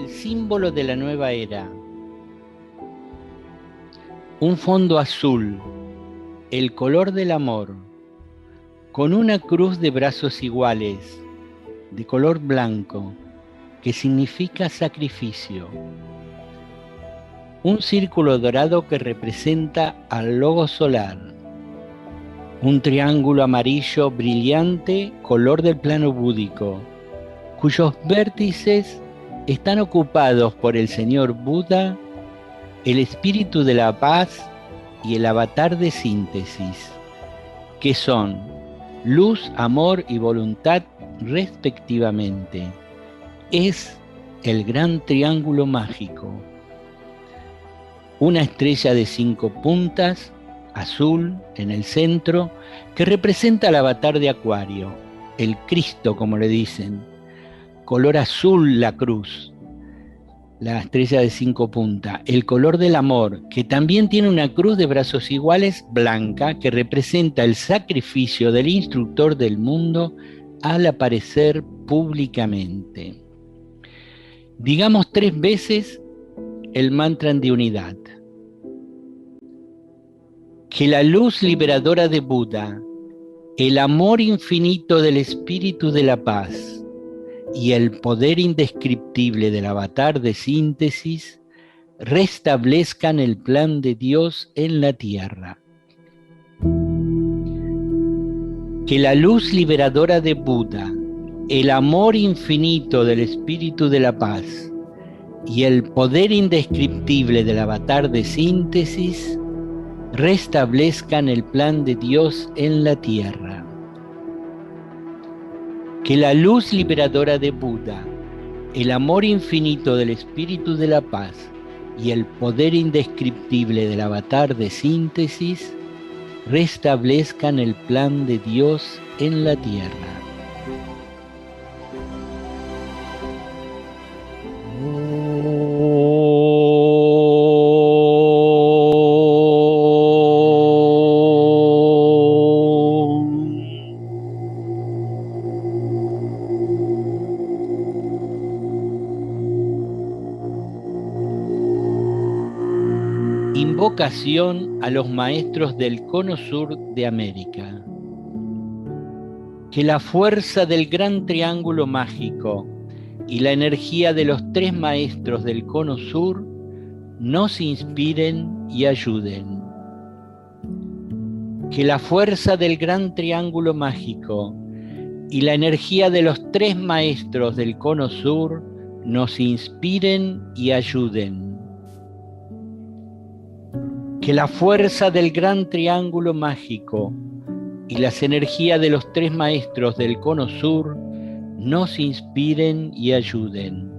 [SPEAKER 1] Símbolo de la nueva era. Un fondo azul, el color del amor, con una cruz de brazos iguales, de color blanco, que significa sacrificio. Un círculo dorado que representa al logo solar. Un triángulo amarillo brillante, color del plano búdico, cuyos vértices están ocupados por el señor Buda, el espíritu de la paz y el avatar de síntesis, que son luz, amor y voluntad respectivamente. Es el gran triángulo mágico. Una estrella de 5 puntas, azul, en el centro, que representa al avatar de Acuario, el Cristo, como le dicen. Color azul la cruz, la estrella de 5 puntas, el color del amor, que también tiene una cruz de brazos iguales blanca, que representa el sacrificio del instructor del mundo al aparecer públicamente. Digamos 3 veces el mantra de unidad. Que la luz liberadora de Buda, el amor infinito del espíritu de la paz, y el poder indescriptible del avatar de síntesis restablezcan el plan de Dios en la tierra. Que la luz liberadora de Buda, el amor infinito del espíritu de la paz y el poder indescriptible del avatar de síntesis restablezcan el plan de Dios en la tierra. Que la luz liberadora de Buda, el amor infinito del espíritu de la paz y el poder indescriptible del avatar de síntesis restablezcan el plan de Dios en la tierra. Invocación a los maestros del Cono Sur de América. Que la fuerza del gran triángulo mágico y la energía de los 3 maestros del Cono Sur nos inspiren y ayuden. Que la fuerza del gran triángulo mágico y la energía de los 3 maestros del Cono Sur nos inspiren y ayuden. Que la fuerza del gran triángulo mágico y las energías de los 3 maestros del Cono Sur nos inspiren y ayuden.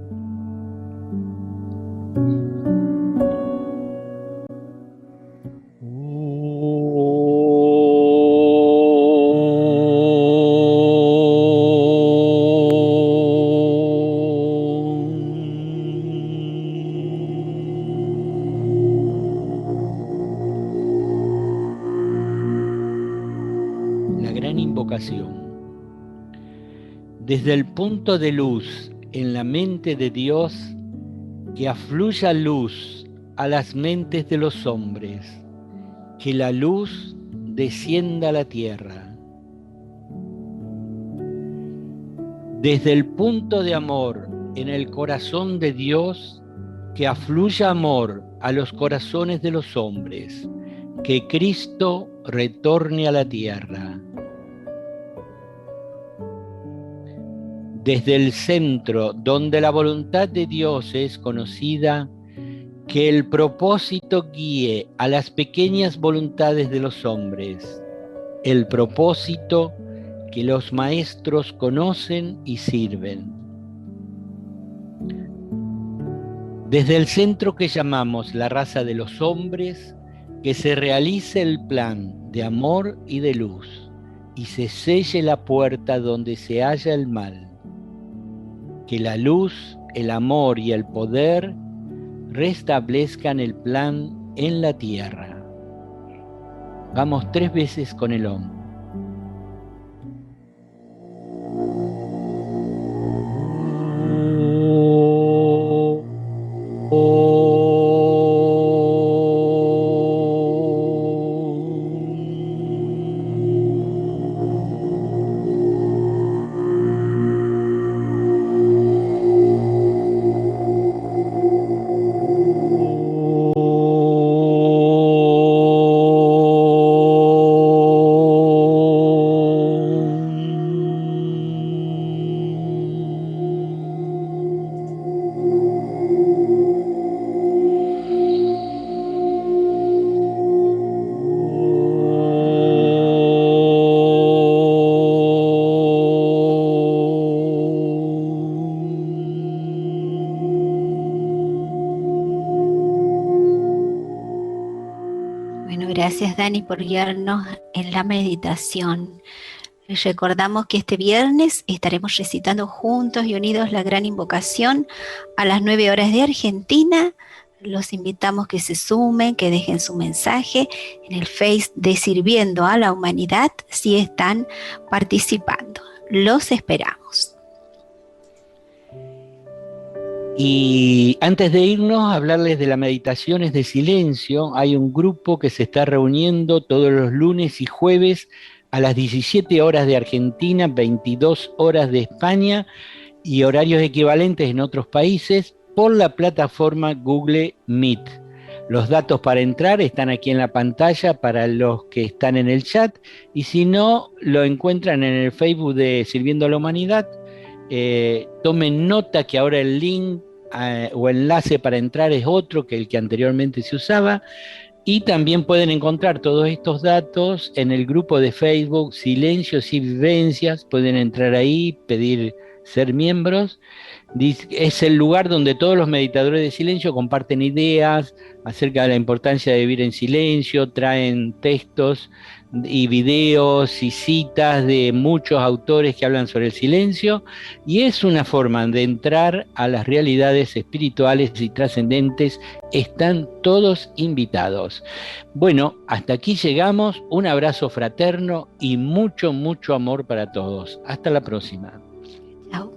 [SPEAKER 1] invocación. Desde el punto de luz en la mente de Dios, que afluya luz a las mentes de los hombres, que la luz descienda a la tierra. Desde el punto de amor en el corazón de Dios, que afluya amor a los corazones de los hombres, que Cristo retorne a la tierra. Desde el centro donde la voluntad de Dios es conocida, que el propósito guíe a las pequeñas voluntades de los hombres, el propósito que los maestros conocen y sirven. Desde el centro que llamamos la raza de los hombres, que se realice el plan de amor y de luz, y se selle la puerta donde se halla el mal. Que la luz, el amor y el poder restablezcan el plan en la tierra. Vamos 3 veces con el Om.
[SPEAKER 3] Gracias, Dani, por guiarnos en la meditación. Recordamos que este viernes estaremos recitando juntos y unidos la gran invocación a las 9 horas de Argentina. Los invitamos que se sumen, que dejen su mensaje en el Face de Sirviendo a la Humanidad si están participando. Los esperamos.
[SPEAKER 1] Y antes de irnos, hablarles de las meditaciones de silencio. Hay un grupo que se está reuniendo todos los lunes y jueves a las 17 horas de Argentina, 22 horas de España y horarios equivalentes en otros países por la plataforma Google Meet. Los datos para entrar están aquí en la pantalla para los que están en el chat y si no, lo encuentran en el Facebook de Sirviendo a la Humanidad. Tomen nota que ahora el link o enlace para entrar es otro que el que anteriormente se usaba y también pueden encontrar todos estos datos en el grupo de Facebook Silencios y Vivencias. Pueden entrar ahí, pedir ser miembros. Es el lugar donde todos los meditadores de silencio comparten ideas acerca de la importancia de vivir en silencio, traen textos y videos y citas de muchos autores que hablan sobre el silencio y es una forma de entrar a las realidades espirituales y trascendentes. Están todos invitados. Bueno, hasta aquí llegamos. Un abrazo fraterno y mucho, mucho amor para todos. Hasta la próxima.
[SPEAKER 3] Chao.